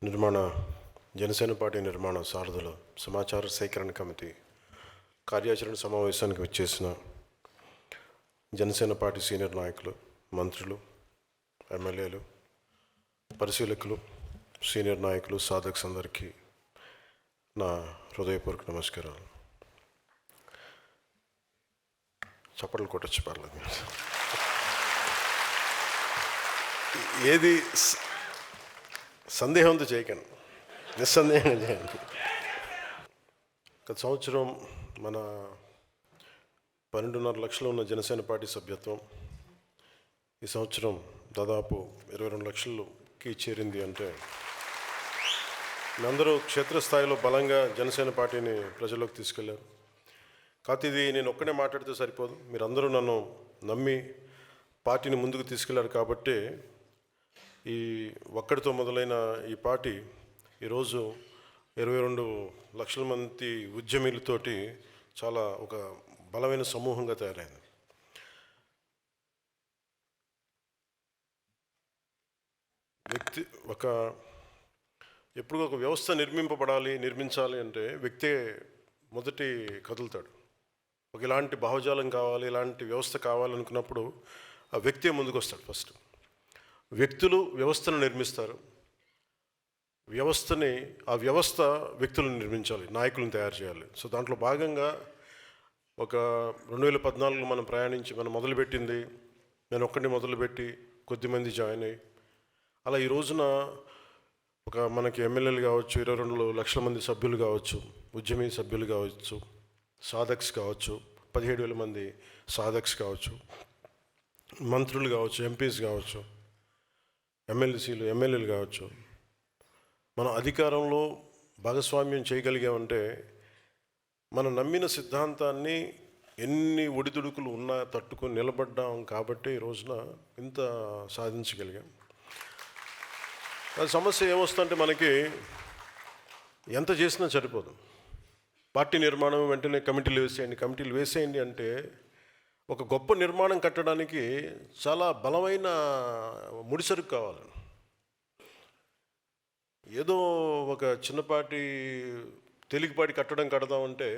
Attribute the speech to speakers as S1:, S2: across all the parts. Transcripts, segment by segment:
S1: నిర్మాణ జనసేన పార్టీ నిర్మాణ సారథుల సమాచార సేకరణ కమిటీ కార్యాచరణ సమావేశానికి వచ్చేసిన జనసేన పార్టీ సీనియర్ నాయకులు, మంత్రులు, ఎమ్మెల్యేలు, పరిశీలకులు, సీనియర్ నాయకులు, సాధక్స్ అందరికీ నా హృదయపూర్వక నమస్కారాలు. చప్పట్లు కొట్టచ్చు పర్లేదు. ఏది సందేహంతో చేయకండి, నిస్సందేహంగా చేయండి. గత సంవత్సరం మన 12.5 లక్షలు ఉన్న జనసేన పార్టీ సభ్యత్వం ఈ సంవత్సరం దాదాపు 22 లక్షలకి చేరింది. అంటే మీరందరూ క్షేత్రస్థాయిలో బలంగా జనసేన పార్టీని ప్రజల్లోకి తీసుకెళ్లారు. కాకపోతే ఇది నేను ఒక్కడే మాట్లాడితే సరిపోదు, మీరందరూ నన్ను నమ్మి పార్టీని ముందుకు తీసుకెళ్లారు. కాబట్టి ఈ ఒక్కడితో మొదలైన ఈ పార్టీ ఈరోజు 22 లక్షల మంది ఉద్యమీలతోటి చాలా ఒక బలమైన సమూహంగా తయారైంది. ఎప్పుడు ఒక వ్యవస్థ నిర్మించాలి అంటే వ్యక్తే మొదటి కదులుతాడు. ఇలాంటి భావజాలం కావాలి, ఇలాంటి వ్యవస్థ కావాలనుకున్నప్పుడు ఆ వ్యక్తే ముందుకు వస్తాడు. ఫస్ట్ వ్యక్తులు వ్యవస్థను నిర్మిస్తారు, ఆ వ్యవస్థ వ్యక్తులను నిర్మించాలి, నాయకులను తయారు చేయాలి. సో దాంట్లో భాగంగా ఒక 2014 మనం మొదలుపెట్టింది, నేను ఒక్కడిని మొదలుపెట్టి కొద్దిమంది జాయిన్ అయ్యి అలా ఈ రోజున మనకి ఎమ్మెల్యేలు కావచ్చు, 22 లక్షల మంది సభ్యులు కావచ్చు, ఉద్యమీ సభ్యులు కావచ్చు, సాధక్స్ కావచ్చు, 17,000 మంది సాధక్స్ కావచ్చు, మంత్రులు కావచ్చు, ఎంపీస్ కావచ్చు, ఎమ్మెల్యేలు కావచ్చు. మనం అధికారంలో భాగస్వామ్యం చేయగలిగామంటే మనం నమ్మిన సిద్ధాంతాన్ని ఎన్ని ఒడిదుడుకులు ఉన్నా తట్టుకొని నిలబడ్డాం. కాబట్టి ఈ రోజున ఇంత సాధించగలిగాం. సమస్య ఏమొస్తుందంటే మనకి ఎంత చేసినా సరిపోదు. పార్టీ నిర్మాణం వెంటనే కమిటీలు వేసేయండి అంటే ఒక గొప్ప నిర్మాణం కట్టడానికి చాలా బలమైన ముడిసరుకు కావాలి. ఏదో ఒక చిన్నపాటి తేలికపాటి కడదామంటే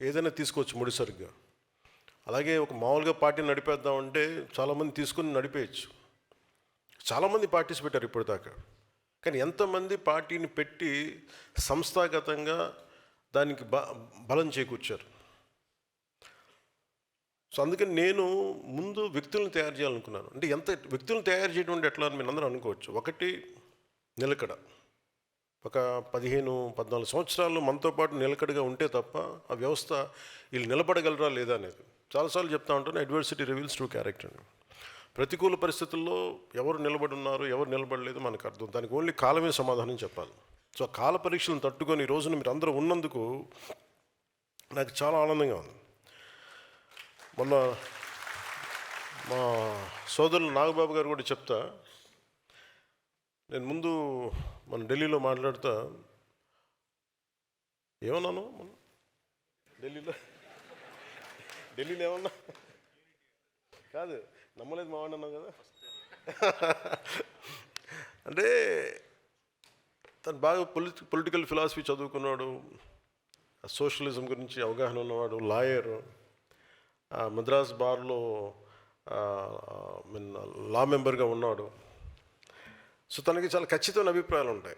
S1: ఏదైనా తీసుకోవచ్చు ముడిసరుగ్గా. అలాగే ఒక మామూలుగా పార్టీని నడిపేద్దామంటే చాలామంది తీసుకుని నడిపేయచ్చు. చాలామంది పార్టీస్ పెట్టారు ఇప్పటిదాకా. కానీ ఎంతమంది పార్టీని పెట్టి సంస్థాగతంగా దానికి బలం చేకూర్చారు. సో అందుకని నేను ముందు వ్యక్తులను తయారు చేయాలనుకున్నాను. అంటే వ్యక్తులను తయారు చేయడం అంటే ఎట్లా అని మీరు అందరూ అనుకోవచ్చు. ఒకటి నిలకడ. ఒక 15-14 సంవత్సరాలు మనతో పాటు నిలకడగా ఉంటే తప్ప ఆ వ్యవస్థ వీళ్ళు నిలబడగలరా లేదా అనేది. చాలాసార్లు చెప్తా ఉంటాను, అడ్వర్సిటీ రివీల్స్ ట్రూ క్యారెక్టర్ అని. ప్రతికూల పరిస్థితుల్లో ఎవరు నిలబడి ఉన్నారు, ఎవరు నిలబడలేదు మనకు అర్థం. దానికి ఓన్లీ కాలమే సమాధానం చెప్పాలి. సో ఆ కాల పరీక్షలను తట్టుకొని ఈ రోజున మీరు అందరూ ఉన్నందుకు నాకు చాలా ఆనందంగా ఉంది. మొన్న మా సోదరులు నాగబాబు గారు కూడా చెప్తా, నేను ముందు మన ఢిల్లీలో మాట్లాడుతా ఏమన్నాను, ఢిల్లీలో ఏమన్నా కాదు, నమ్మలేదు మా వాడిని అన్నావు కదా. అంటే తను బాగా పొలిటికల్ ఫిలాసఫీ చదువుకున్నాడు, సోషలిజం గురించి అవగాహన ఉన్నవాడు, లాయరు, మద్రాస్ బార్లో లా మెంబర్గా ఉన్నాడు. సో తనకి చాలా ఖచ్చితమైన అభిప్రాయాలు ఉంటాయి.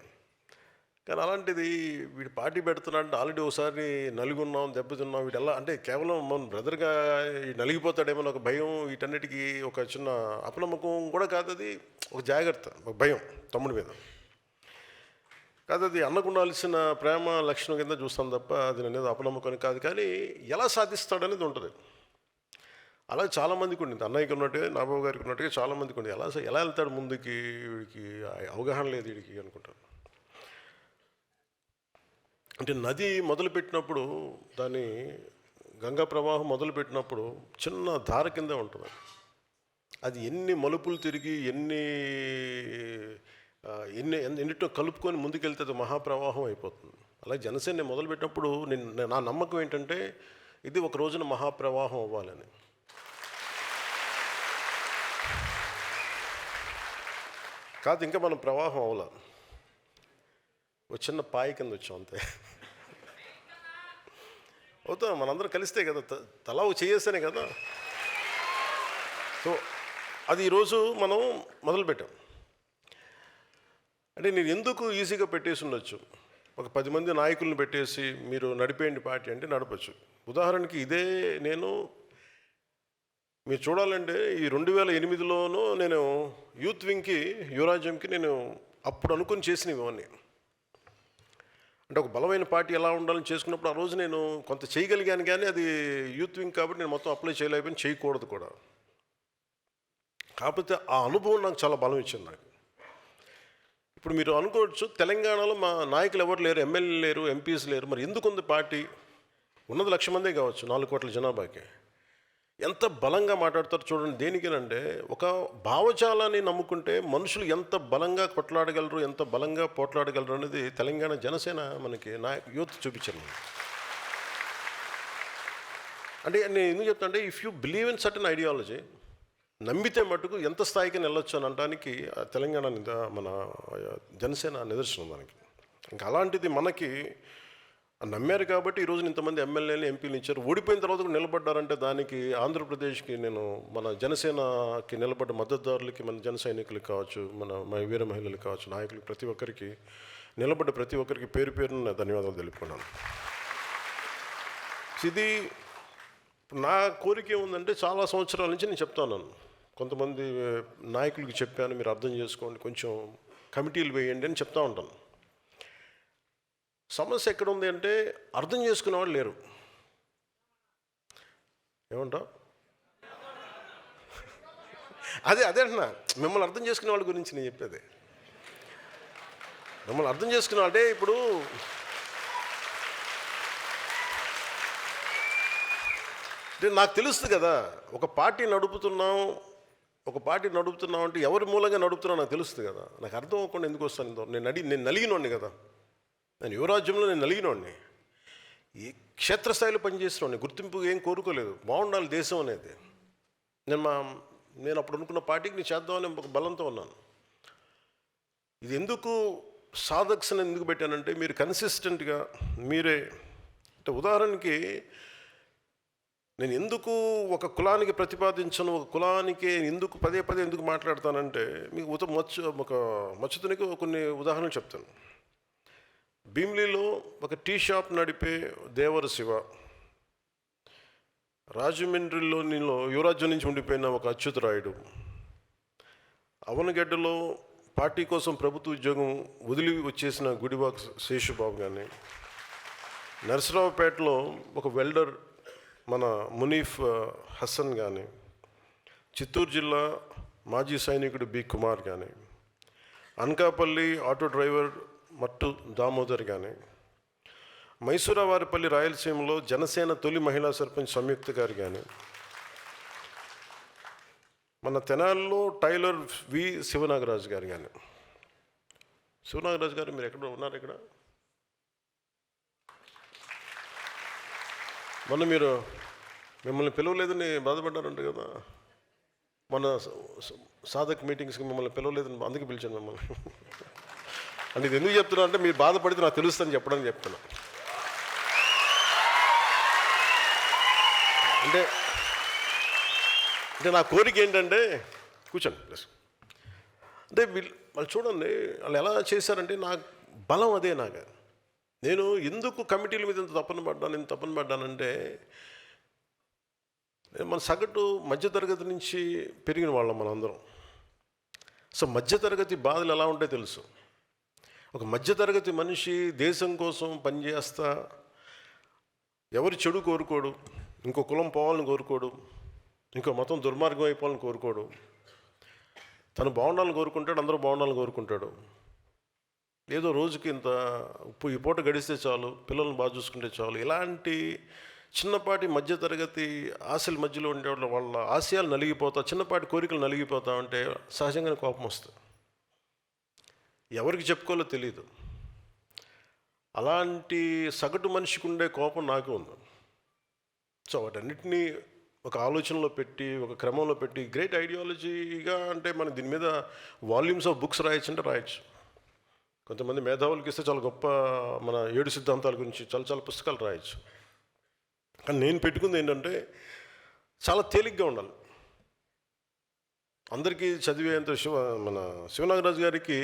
S1: కానీ అలాంటిది వీడు పార్టీ పెడుతున్నాడంటే ఆల్రెడీ ఒకసారి నలుగున్నాం, దెబ్బతిన్నాం, వీడు ఎలా అంటే కేవలం మన బ్రదర్గా నలిగిపోతాడేమో ఒక భయం, వీటన్నిటికీ ఒక చిన్న అపనమ్మకం కూడా కాదు, అది ఒక జాగ్రత్త, ఒక భయం తమ్ముడి మీద కాదు. అది అన్నకుండాల్సిన ప్రేమ లక్షణం కింద చూస్తాం తప్ప అది అనేది అపనమ్మకం కాదు. కానీ ఎలా సాధిస్తాడనేది ఉంటుంది. అలా చాలామందికి ఉండింది, అన్నయ్యకి ఉన్నట్టుగా, నాబాబు గారికి ఉన్నట్టుగా చాలామందికి ఉండింది. ఎలా వెళ్తాడు ముందుకి, వీడికి అవగాహన లేదు వీడికి అనుకుంటారు. అంటే నది మొదలుపెట్టినప్పుడు, దాని గంగా ప్రవాహం మొదలుపెట్టినప్పుడు చిన్న ధార కింద ఉంటుంది. అది ఎన్ని మలుపులు తిరిగి ఎన్నిటో కలుపుకొని ముందుకెళ్తే అది మహాప్రవాహం అయిపోతుంది. అలాగే జనసేన మొదలుపెట్టినప్పుడు నా నమ్మకం ఏంటంటే ఇది ఒక రోజున మహాప్రవాహం అవ్వాలని. కాదు, ఇంకా మనం ప్రవాహం అవ్వాలి. ఒక చిన్న పాయి కింద వచ్చాం అంతే. అవుతాం మనందరం కలిస్తే కదా, తలా చేయేస్తేనే కదా. సో అది ఈరోజు మనం మొదలుపెట్టాం. అంటే నేను ఎందుకు ఈజీగా పెట్టేసి ఉండొచ్చు, ఒక 10 మంది నాయకులను పెట్టేసి మీరు నడిపేయండి పార్టీ అంటే నడపచ్చు. ఉదాహరణకి ఇదే నేను మీరు చూడాలంటే ఈ 2008లోనూ నేను యూత్ వింగ్కి, యువరాజ్యంకి నేను అప్పుడు అనుకుని చేసినవి ఇవన్నీ. అంటే ఒక బలమైన పార్టీ ఎలా ఉండాలని చేసుకున్నప్పుడు ఆ రోజు నేను కొంత చేయగలిగాను, కానీ అది యూత్ వింగ్ కాబట్టి నేను మొత్తం అప్లై చేయలేకపోయినా, చేయకూడదు కూడా. కాకపోతే ఆ అనుభవం నాకు చాలా బలం ఇచ్చింది నాకు. ఇప్పుడు మీరు అనుకోవచ్చు, తెలంగాణలో మా నాయకులు ఎవరు లేరు, ఎమ్మెల్యేలు లేరు, ఎంపీస్ లేరు, మరి ఎందుకు ఉంది పార్టీ? ఉన్నది 1,00,000 మందే కావచ్చు 4 కోట్ల జనాభాకి. ఎంత బలంగా మాట్లాడతారు చూడండి. దేనికేనంటే ఒక భావజాలాన్ని నమ్ముకుంటే మనుషులు ఎంత బలంగా కొట్లాడగలరు, ఎంత బలంగా పోట్లాడగలరు అనేది తెలంగాణ జనసేన మనకి యూత్ చూపించారు. అంటే నేను ఎందుకు చెప్తా అంటే, if you believe in certain ideology, నమ్మితే మటుకు ఎంత స్థాయికి వెళ్ళొచ్చు అని అనడానికి తెలంగాణ మన జనసేన నిదర్శనం దానికి. ఇంకా అలాంటిది మనకి నమ్మారు కాబట్టి ఈరోజు ఇంతమంది ఎమ్మెల్యేలు, ఎంపీలు ఇచ్చారు. ఓడిపోయిన తర్వాత కూడా నిలబడ్డారంటే దానికి ఆంధ్రప్రదేశ్కి, నేను మన జనసేనకి నిలబడ్డ మద్దతుదారులకి, మన జన సైనికులకు కావచ్చు, మన వీర మహిళలకు కావచ్చు, నాయకులు ప్రతి ఒక్కరికి, నిలబడ్డ ప్రతి ఒక్కరికి పేరు పేరున ధన్యవాదాలు తెలుపుకున్నాను. ఇది నా కోరిక ఏముందంటే, చాలా సంవత్సరాల నుంచి నేను చెప్తాను, కొంతమంది నాయకులకి చెప్పాను, మీరు అర్థం చేసుకోండి, కొంచెం కమిటీలు వేయండి అని చెప్తా ఉంటాను. సమస్య ఎక్కడ ఉంది అంటే, అర్థం చేసుకునేవాళ్ళు లేరు. ఏమంటా అదే అంటున్నా, మిమ్మల్ని అర్థం చేసుకునే వాళ్ళ గురించి నేను చెప్పేది. మిమ్మల్ని అర్థం చేసుకునే అంటే, ఇప్పుడు నాకు తెలుస్తుంది కదా, ఒక పార్టీ నడుపుతున్నాం అంటే ఎవరి మూలంగా నడుపుతున్నావు నాకు తెలుస్తుంది కదా. నాకు అర్థం అవ్వకుండా ఎందుకు వస్తాను? నేను నలిగినోడిని కదా, నేను యువరాజ్యంలో నేను నలిగినోడిని, ఈ క్షేత్రస్థాయిలో పనిచేసినోడిని, గుర్తింపు ఏం కోరుకోలేదు, బాగుండాలి దేశం అనేది. నేను అప్పుడు అనుకున్న పార్టీకి నేను చేద్దామని ఒక బలంతో ఉన్నాను. ఇది ఎందుకు సాధక్స్ని ఎందుకు పెట్టానంటే, మీరు కన్సిస్టెంట్గా మీరే, అంటే ఉదాహరణకి నేను ఎందుకు ఒక కులానికి ప్రతిపాదించను, ఒక కులానికి ఎందుకు పదే ఎందుకు మాట్లాడతానంటే, మీకు ఒక మచ్చుతునికి కొన్ని ఉదాహరణలు చెప్తాను. భీమిలీలో ఒక టీ షాప్ నడిపే దేవర శివ, రాజమండ్రిలో యువరాజ్యం నుంచి ఉండిపోయిన ఒక అచ్యుతరాయుడు, అవనగడ్డలో పార్టీ కోసం ప్రభుత్వ ఉద్యోగం వదిలి వచ్చేసిన గుడివాక్ శేషుబాబు కానీ, నరసరావుపేటలో ఒక వెల్డర్ మన మునీఫ్ హసన్ కానీ, చిత్తూరు జిల్లా మాజీ సైనికుడు బి కుమార్ కానీ, అనకాపల్లి ఆటో డ్రైవర్ మట్టు దామోదర్ కానీ, మైసూరావారిపల్లి రాయలసీమలో జనసేన తొలి మహిళా సర్పంచ్ సంయుక్త గారు కానీ, మన తెనాలిలో టైలర్ వి శివనాగరాజు గారు కానీ. శివనాగరాజు గారు మీరు ఎక్కడ ఉన్నారు? ఇక్కడ మొన్న మీరు మిమ్మల్ని పిలవలేదని బాధపడ్డారంట కదా, మన సాధక్ మీటింగ్స్కి మిమ్మల్ని పిలవలేదని అందుకే పిలిచాను మిమ్మల్ని. అంటే ఇది ఎందుకు చెప్తున్నా అంటే, మీరు బాధపడితే నాకు తెలుస్తుందని చెప్పడానికి చెప్తున్నా. అంటే నా కోరిక ఏంటంటే, కూర్చోండి ప్లస్, అంటే వాళ్ళు చూడండి వాళ్ళు ఎలా చేశారంటే, నాకు బలం అదే. నేను ఎందుకు కమిటీల మీద ఇంత తపన పడ్డానంటే, మన సగటు మధ్యతరగతి నుంచి పెరిగిన వాళ్ళం మనందరం. సో మధ్యతరగతి బాధలు ఎలా ఉంటాయో తెలుసు. ఒక మధ్యతరగతి మనిషి దేశం కోసం పనిచేస్తా, ఎవరి చెడు కోరుకోడు, ఇంకో కులం పోవాలని కోరుకోడు, ఇంకో మతం దుర్మార్గం అయిపోవాలని కోరుకోడు, తను బాగుండాలని కోరుకుంటాడు, అందరూ బాగుండాలని కోరుకుంటాడు. ఏదో రోజుకి ఇంత ఈ పూట గడిస్తే చాలు, పిల్లల్ని బాగా చూసుకుంటే చాలు, ఇలాంటి చిన్నపాటి మధ్యతరగతి ఆశల మధ్యలో ఉండేవాళ్ళు వాళ్ళ ఆశయాలు నలిగిపోతా, చిన్నపాటి కోరికలు నలిగిపోతా ఉంటే సహజంగానే కోపం వస్తుంది. ఎవరికి చెప్పుకోవాలో తెలియదు. అలాంటి సగటు మనిషికి ఉండే కోపం నాకు ఉంది. సో వాటన్నిటినీ ఒక ఆలోచనలో పెట్టి, ఒక క్రమంలో పెట్టి, గ్రేట్ ఐడియాలజీగా అంటే మనం దీని మీద వాల్యూమ్స్ ఆఫ్ బుక్స్ రాయొచ్చు అంటే రాయొచ్చు. కొంతమంది మేధావులకి ఇస్తే చాలా గొప్ప మన 7 సిద్ధాంతాల గురించి చాలా చాలా పుస్తకాలు రాయొచ్చు. కానీ నేను పెట్టుకుంది ఏంటంటే చాలా తేలిగ్గా ఉండాలి. అందరికీ చదివేంత మన శివనాగరాజు గారికి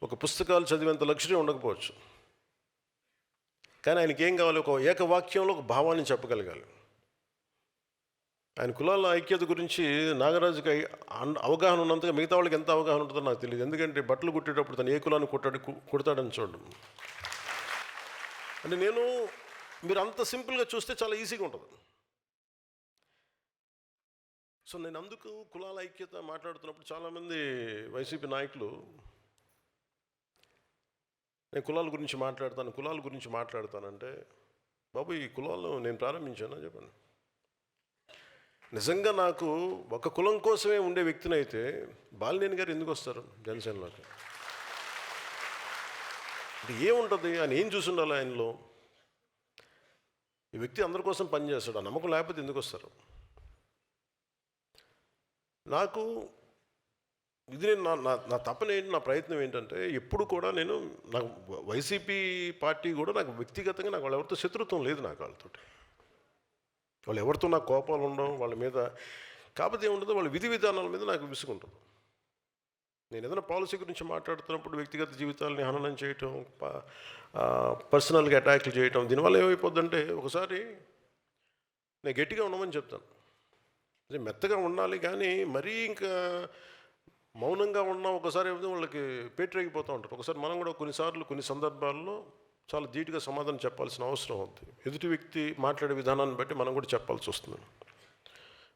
S1: ఒక పుస్తకాలు చదివేంత లక్ష్యం ఉండకపోవచ్చు. కానీ ఆయనకి ఏం కావాలి? ఒక ఏకవాక్యంలో ఒక భావాన్ని చెప్పగలగాలి. ఆయన కులాల ఐక్యత గురించి నాగరాజుకి అవగాహన ఉన్నంతగా మిగతా వాళ్ళకి ఎంత అవగాహన ఉంటుందో నాకు తెలియదు. ఎందుకంటే బట్టలు కుట్టేటప్పుడు తను ఏ కులాన్ని కుడతాడని చూడడం. అంటే మీరు అంత సింపుల్గా చూస్తే చాలా ఈజీగా ఉంటుంది. సో నేను అందుకు కులాల ఐక్యత మాట్లాడుతున్నప్పుడు చాలామంది వైసీపీ నాయకులు నేను కులాల గురించి మాట్లాడతానంటే, బాబు ఈ కులాలు నేను ప్రారంభించానా చెప్పండి. నిజంగా నాకు ఒక కులం కోసమే ఉండే వ్యక్తిని అయితే బాలినేని గారు ఎందుకు వస్తారు జనసేనలోకి? అంటే ఏముంటుంది? ఆయన ఏం చూసి ఉండాలి ఆయనలో? ఈ వ్యక్తి అందరి కోసం పనిచేస్తాడు, ఆ నమ్మకం లేకపోతే ఎందుకు వస్తారు? నాకు ఇది నా తపన ఏంటి, నా ప్రయత్నం ఏంటంటే ఎప్పుడు కూడా నాకు వైసీపీ పార్టీ కూడా నాకు వ్యక్తిగతంగా నాకు ఎవరితో శత్రుత్వం లేదు. నాకు వాళ్ళు ఎవరితో నాకు కోపాలు ఉండవు వాళ్ళ మీద. కాకపోతే ఏముంటుందో వాళ్ళ విధి విధానాల మీద నాకు విసుకుంటుంది. నేను ఏదైనా పాలసీ గురించి మాట్లాడుతున్నప్పుడు వ్యక్తిగత జీవితాలని హననం చేయటం, పర్సనల్గా అటాక్లు చేయటం, దీనివల్ల ఏమైపోద్దంటే ఒకసారి నేను గట్టిగా ఉండమని చెప్తాను, మెత్తగా ఉండాలి. కానీ మరీ ఇంకా మౌనంగా ఉన్నా ఒకసారి ఏమైతే వాళ్ళకి పేటరేగిపోతూ ఉంటారు. ఒకసారి మనం కూడా కొన్ని సందర్భాల్లో చాలా ధీటుగా సమాధానం చెప్పాల్సిన అవసరం ఉంది. ఎదుటి వ్యక్తి మాట్లాడే విధానాన్ని బట్టి మనం కూడా చెప్పాల్సి వస్తుంది.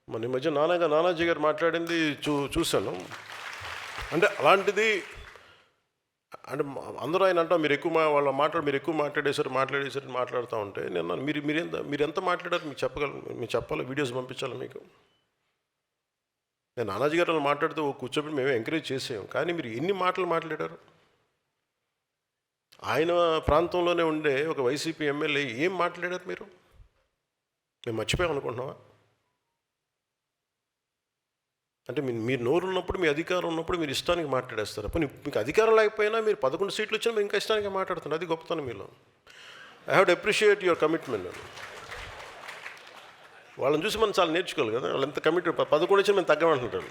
S1: మన ఈ మధ్య నానాజీ గారు మాట్లాడింది చూశాను. అంటే అలాంటిది అంటే అందరూ ఆయన అంటారు మీరు ఎక్కువ మాట్లాడేసారు మాట్లాడుతూ ఉంటే నేను మీరు ఎంత మాట్లాడారు మీకు చెప్పాలి, వీడియోస్ పంపించాలి మీకు. నేను నానాజీ గారు మాట్లాడితే కూర్చోబెట్టి మేము ఎంకరేజ్ చేసాము. కానీ మీరు ఎన్ని మాటలు మాట్లాడారు? ఆయన ప్రాంతంలోనే ఉండే ఒక వైసీపీ ఎమ్మెల్యే ఏం మాట్లాడారు మీరు? మేము మర్చిపోయాం అనుకుంటున్నావా? అంటే మీరు నోరు ఉన్నప్పుడు, మీ అధికారం ఉన్నప్పుడు మీరు ఇష్టానికి మాట్లాడేస్తారు. అప్పుడు మీకు అధికారం లేకపోయినా మీరు 11 సీట్లు వచ్చినా మీరు ఇంకా ఇష్టానికి మాట్లాడుతున్నారు. అది గొప్పతనం మీలో. I have to appreciate your commitment. వాళ్ళని చూసి మనం చాలా నేర్చుకోవాలి కదా. వాళ్ళు ఎంత కమిటెడ్. 11 వచ్చినా మేము తగ్గమంటుంటారు.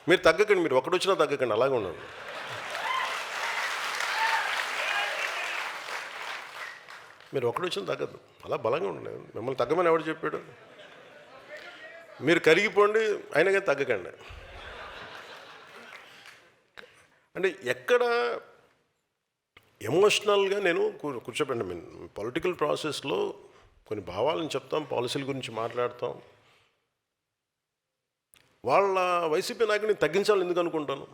S1: మీరు తగ్గకండి, మీరు ఒకటి వచ్చినా తగ్గకండి, అలాగే ఉండండి. మీరు ఒకటి వచ్చినా తగ్గదు, అలా బలంగా ఉండలేదు. మిమ్మల్ని తగ్గమని ఎవరు చెప్పాడు? మీరు కరిగిపోండి, అయినా కానీ తగ్గకండి. అంటే ఎక్కడ ఎమోషనల్గా నేను కూర్చోబెట్టండి. మేము పొలిటికల్ ప్రాసెస్లో కొన్ని భావాలను చెప్తాం, పాలసీల గురించి మాట్లాడతాం. వాళ్ళ వైసీపీ నాయకుడిని తగ్గించాలని ఎందుకు అనుకుంటాను?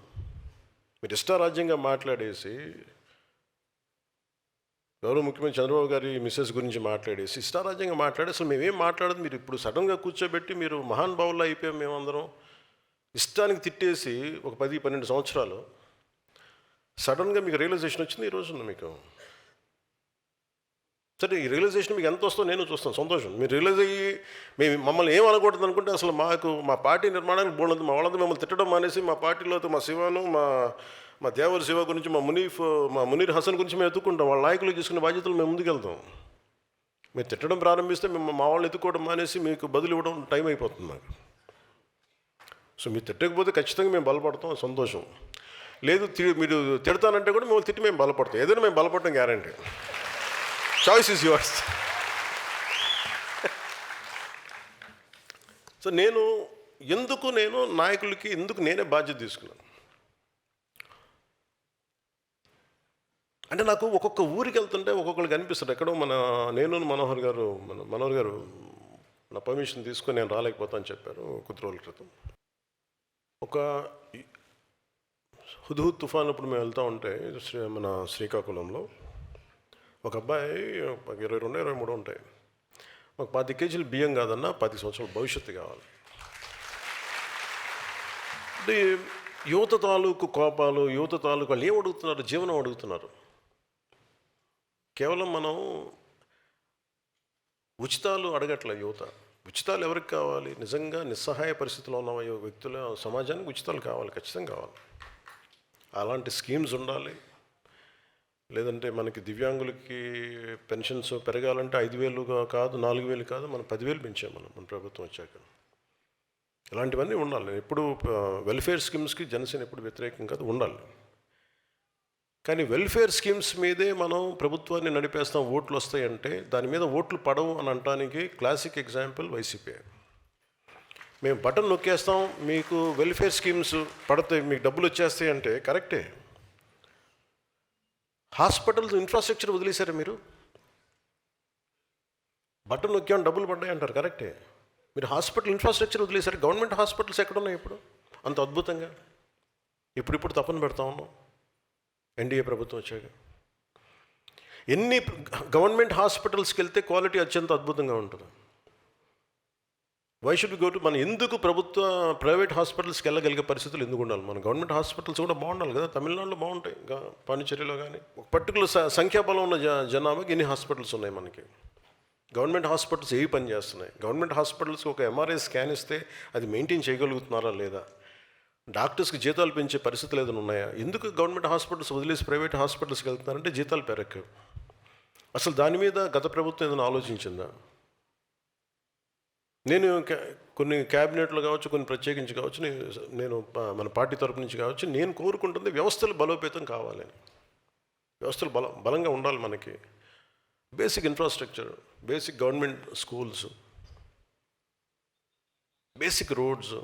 S1: మీరు ఇష్టారాజ్యంగా మాట్లాడేసి, గౌరవ ముఖ్యమంత్రి చంద్రబాబు గారి మిస్సెస్ గురించి మాట్లాడేసి ఇష్టారాజ్యంగా మాట్లాడి అసలు మేమేం మాట్లాడదు. మీరు ఇప్పుడు సడన్గా కూర్చోబెట్టి మీరు మహానుభావుల్లో అయిపోయాం మేమందరం ఇష్టానికి తిట్టేసి ఒక 10-12 సంవత్సరాలు సడన్గా మీకు రియలైజేషన్ వచ్చింది ఈ రోజున మీకు. సరే, ఈ రియలైజేషన్ మీకు ఎంత వస్తుందో నేను చూస్తాను, సంతోషం. మీరు రియలైజ్ అయ్యి మమ్మల్ని ఏం అనకూడదు అనుకుంటే అసలు మా పార్టీ నిర్మాణానికి బోల్డ్ మా వాళ్ళంతా మిమ్మల్ని తిట్టడం మానేసి మా పార్టీలో మా శివాను మా దేవర శివ గురించి మా మునీర్ హసన్ గురించి మేము ఎత్తుకుంటాం. వాళ్ళ నాయకులు తీసుకునే బాధ్యతలు మేము ముందుకెళ్తాం. మీరు తిట్టడం ప్రారంభిస్తే మేము మా వాళ్ళని ఎత్తుకోవడం మానేసి మీకు బదులు ఇవ్వడం టైం అయిపోతుంది మాకు. సో మీరు తిట్టకపోతే ఖచ్చితంగా మేము బలపడతాం, సంతోషం. లేదు మీరు తిడతానంటే కూడా మేము తిట్టి మేము బలపడతాం. ఏదైనా మేము బలపడటం guarantee. Choice is yours. So నేను నాయకులకి ఎందుకు నేనే బాధ్యత తీసుకున్నాను అంటే నాకు ఒక్కొక్క ఊరికి వెళ్తుంటే ఒక్కొక్కరికి అనిపిస్తుంది ఎక్కడో మనోహర్ గారు నా పర్మిషన్ తీసుకొని నేను రాలేకపోతాను చెప్పారు కొద్ది రోజుల క్రితం. ఒక హుద్హుద్ తుఫాన్ అప్పుడు మేము వెళ్తూ ఉంటే మన శ్రీకాకుళంలో ఒక అబ్బాయి 22-23 ఉంటాయి. ఒక 10 కేజీలు బియ్యం కాదన్నా 10 సంవత్సరాల భవిష్యత్తు కావాలి. అంటే యువత తాలూకు కోపాలు, యువత తాలూకు వాళ్ళు ఏం అడుగుతున్నారు? జీవనం అడుగుతున్నారు. కేవలం మనం ఉచితాలు అడగట్లే యువత. ఉచితాలు ఎవరికి కావాలి? నిజంగా నిస్సహాయ పరిస్థితిలో ఉన్న వ్యక్తుల సమాజానికి ఉచితాలు కావాలి, ఖచ్చితంగా కావాలి. అలాంటి స్కీమ్స్ ఉండాలి. లేదంటే మనకి దివ్యాంగులకి పెన్షన్స్ పెరగాలంటే 5,000 కాదు, 4,000 కాదు, మనం 10,000 పెంచాం మన ప్రభుత్వం వచ్చాక. ఇలాంటివన్నీ ఉండాలి. ఎప్పుడు వెల్ఫేర్ స్కీమ్స్కి జనసేన ఎప్పుడు వ్యతిరేకం కాదు, ఉండాలి. కానీ వెల్ఫేర్ స్కీమ్స్ మీదే మనం ప్రభుత్వాన్ని నడిపేస్తాం, ఓట్లు వస్తాయంటే దాని మీద ఓట్లు పడవు అని అనటానికి క్లాసిక్ ఎగ్జాంపుల్ వైసీపీ. మేము బటన్ నొక్కేస్తాం, మీకు వెల్ఫేర్ స్కీమ్స్ పడతాయి, మీకు డబ్బులు వచ్చేస్తాయి అంటే కరెక్టే. హాస్పిటల్స్ ఇన్ఫ్రాస్ట్రక్చర్ వదిలేశారా మీరు? బటన్ నొక్కామని డబ్బులు పడ్డాయి అంటారు, కరెక్టే. మీరు హాస్పిటల్ ఇన్ఫ్రాస్ట్రక్చర్ వదిలేశారు. గవర్నమెంట్ హాస్పిటల్స్ ఎక్కడున్నాయి ఇప్పుడు అంత అద్భుతంగా? ఇప్పుడు తప్పన పెడతా ఉన్నాం ఎన్డీఏ ప్రభుత్వం వచ్చాక. ఎన్ని గవర్నమెంట్ హాస్పిటల్స్కి వెళ్తే క్వాలిటీ అత్యంత అద్భుతంగా ఉంటుంది. వై షుడ్ గో టు మన ఎందుకు ప్రైవేట్ హాస్పిటల్స్కి వెళ్ళగలిగే పరిస్థితులు ఎందుకు ఉండాలి? మన గవర్నమెంట్ హాస్పిటల్స్ కూడా బాగుండాలి కదా. తమిళనాడులో బాగుంటాయి, పాండిచేరిలో కానీ. ఒక పర్టికులర్ సంఖ్యాబలం ఉన్న జనాభాకి ఎన్ని హాస్పిటల్స్ ఉన్నాయి మనకి? గవర్నమెంట్ హాస్పిటల్స్ ఏవి పని చేస్తున్నాయి? గవర్నమెంట్ హాస్పిటల్స్కి ఒక ఎంఆర్ఐ స్కాన్ ఇస్తే అది మెయింటైన్ చేయగలుగుతున్నారా లేదా? డాక్టర్స్కి జీతాలు పెంచే పరిస్థితులు ఏదైనా ఉన్నాయా? ఎందుకు గవర్నమెంట్ హాస్పిటల్స్ వదిలేసి ప్రైవేట్ హాస్పిటల్స్కి వెళ్తున్నారంటే జీతాలు పెరగవు. అసలు దాని మీద గత ప్రభుత్వం ఏదైనా ఆలోచించిందా? నేను కొన్ని క్యాబినెట్లు కావచ్చు, కొన్ని ప్రత్యేకించి కావచ్చు, నేను మన పార్టీ తరపు నుంచి కావచ్చు, నేను కోరుకుంటుంది వ్యవస్థలు బలోపేతం కావాలని. వ్యవస్థలు బలంగా ఉండాలి మనకి. Basic infrastructure, basic government schools, basic roads.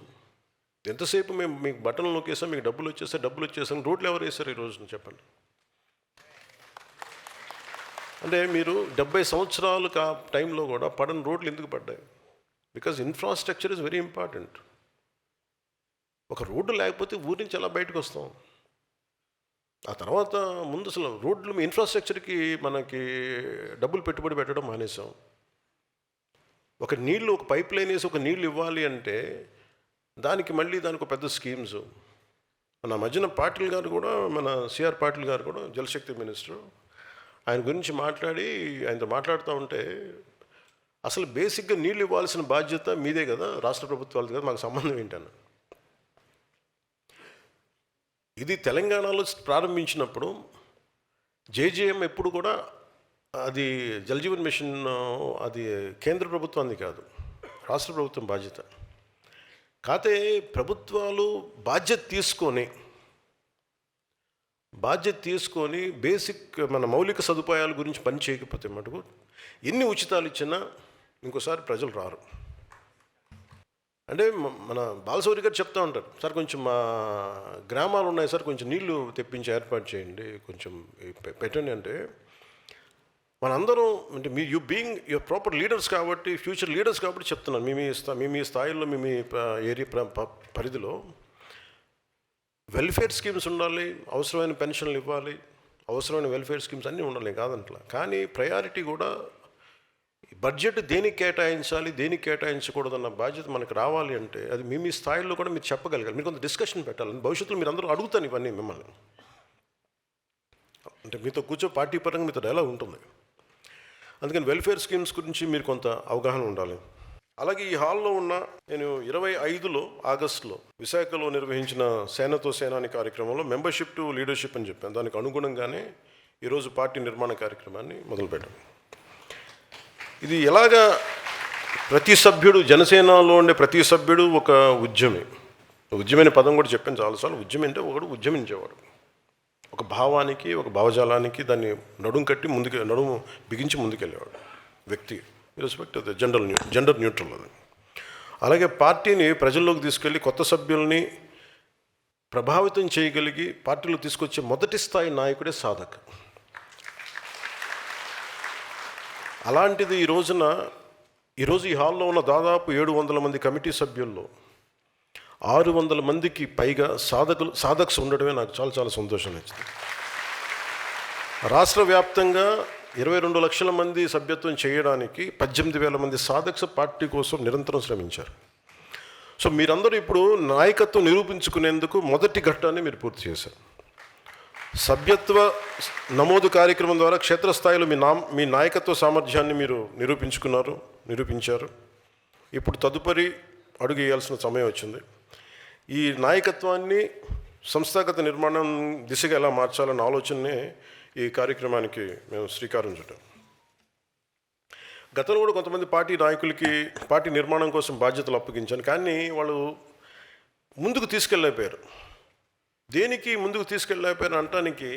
S1: ఎంతసేపు మేము మీకు బటన్లు నొక్కేసాం, మీకు డబ్బులు వచ్చేసాం. రోడ్లు ఎవరు వేశారు ఈ రోజున చెప్పండి? అంటే మీరు 70 సంవత్సరాలు టైంలో కూడా పడని రోడ్లు ఎందుకు పడ్డాయి? Because infrastructure is very important. ఒక రోడ్డు లేకపోతే ఊరి నుంచి ఎలా బయటకు వస్తాం? ఆ తర్వాత ముందు అసలు రోడ్లు ఇన్ఫ్రాస్ట్రక్చర్కి మనకి డబ్బులు పెట్టుబడి పెట్టడం మానేసాం. ఒక పైప్ లైన్ వేసి ఒక నీళ్ళు ఇవ్వాలి అంటే దానికి ఒక పెద్ద స్కీమ్స్. మన మధ్యన పాటిల్ గారు కూడా, మన సిఆర్ పాటిల్ గారు కూడా జలశక్తి మినిస్టర్, ఆయన గురించి ఆయనతో మాట్లాడుతూ ఉంటే అసలు బేసిక్గా నీళ్ళు ఇవ్వాల్సిన బాధ్యత మీదే కదా, రాష్ట్ర ప్రభుత్వాలది కదా, మాకు సంబంధం ఏంటన్న. ఇది తెలంగాణలో ప్రారంభించినప్పుడు జేజేఎం ఎప్పుడు కూడా అది జలజీవన్ మిషన్ అది కేంద్ర ప్రభుత్వాన్ని కాదు, రాష్ట్ర ప్రభుత్వం బాధ్యత. కాకపోతే ప్రభుత్వాలు బాధ్యత తీసుకొని బేసిక్ మన మౌలిక సదుపాయాల గురించి పని చేయకపోతే మటుకు ఎన్ని ఉచితాలు ఇచ్చినా ఇంకోసారి ప్రజలు రారు. అంటే మన బాలశౌరి గారు చెప్తూ ఉంటారు, సార్ కొంచెం మా గ్రామాలు ఉన్నాయి సార్, కొంచెం నీళ్లు తెప్పించి ఏర్పాటు చేయండి, కొంచెం పెట్టండి. అంటే మనందరం అంటే యూర్ ప్రాపర్ లీడర్స్ కాబట్టి, ఫ్యూచర్ లీడర్స్ కాబట్టి చెప్తున్నాను. మీ స్థాయిలో మీ ఏరియా పరిధిలో వెల్ఫేర్ స్కీమ్స్ ఉండాలి, అవసరమైన పెన్షన్లు ఇవ్వాలి, అవసరమైన వెల్ఫేర్ స్కీమ్స్ అన్నీ ఉండాలి కాదంట్లా. కానీ ప్రయారిటీ కూడా బడ్జెట్ దేనికి కేటాయించాలి, దేనికి కేటాయించకూడదన్న బాధ్యత మనకు రావాలి. అంటే అది మీ స్థాయిలో కూడా మీరు చెప్పగలగాలి. మీరు కొంత డిస్కషన్ పెట్టాలి. భవిష్యత్తులో మీరు అందరూ అడుగుతాను ఇవన్నీ మిమ్మల్ని. అంటే మీతో పార్టీ పరంగా మీతో ఎలా ఉంటుంది. అందుకని వెల్ఫేర్ స్కీమ్స్ గురించి మీరు కొంత అవగాహన ఉండాలి. అలాగే ఈ హాల్లో ఉన్న నేను 25 ఆగస్టులో విశాఖలో నిర్వహించిన సేనతో సేనాని కార్యక్రమంలో మెంబర్షిప్ టు లీడర్షిప్ అని చెప్పాను. దానికి అనుగుణంగానే ఈరోజు పార్టీ నిర్మాణ కార్యక్రమాన్ని మొదలుపెట్టాను. ఇది ఎలాగా ప్రతి సభ్యుడు, జనసేనలో ఉండే ప్రతి సభ్యుడు ఒక ఉద్యమైన పదం కూడా చెప్పాను చాలాసార్లు. ఉద్యమం అంటే ఒకడు ఉద్యమించేవాడు, ఒక భావానికి, ఒక భావజాలానికి దాన్ని నడుము బిగించి ముందుకెళ్ళేవాడు వ్యక్తి, రెస్పెక్ట్ అది జెండర్ న్యూట్రల్. అది అలాగే పార్టీని ప్రజల్లోకి తీసుకెళ్ళి కొత్త సభ్యుల్ని ప్రభావితం చేయగలిగి పార్టీలో తీసుకొచ్చే మొదటి స్థాయి నాయకుడే సాధక్. అలాంటిది ఈరోజు ఈ హాల్లో ఉన్న దాదాపు 700 మంది కమిటీ సభ్యుల్లో 600 మందికి పైగా సాధక్స్ ఉండడమే నాకు చాలా చాలా సంతోషం నచ్చింది. రాష్ట్ర వ్యాప్తంగా 22 లక్షల మంది సభ్యత్వం చేయడానికి 18,000 మంది సాధక్స్ పార్టీ కోసం నిరంతరం శ్రమించారు. సో మీరందరూ ఇప్పుడు నాయకత్వం నిరూపించుకునేందుకు మొదటి ఘట్టాన్ని మీరు పూర్తి చేశారు. సభ్యత్వ నమోదు కార్యక్రమం ద్వారా క్షేత్రస్థాయిలో మీ నాయకత్వ సామర్థ్యాన్ని మీరు నిరూపించారు. ఇప్పుడు తదుపరి అడుగు వేయాల్సిన సమయం వచ్చింది. ఈ నాయకత్వాన్ని సంస్థాగత నిర్మాణం దిశగా ఎలా మార్చాలన్న ఆలోచననే ఈ కార్యక్రమానికి మేము శ్రీకారం చుట్టాం. గతంలో కూడా కొంతమంది పార్టీ నాయకులకి పార్టీ నిర్మాణం కోసం బాధ్యతలు అప్పగించాను, కానీ వాళ్ళు ముందుకు తీసుకెళ్ళలేకపోయారు. దేనికి ముందుకు తీసుకెళ్ళలేకపోయారు అంటానికి,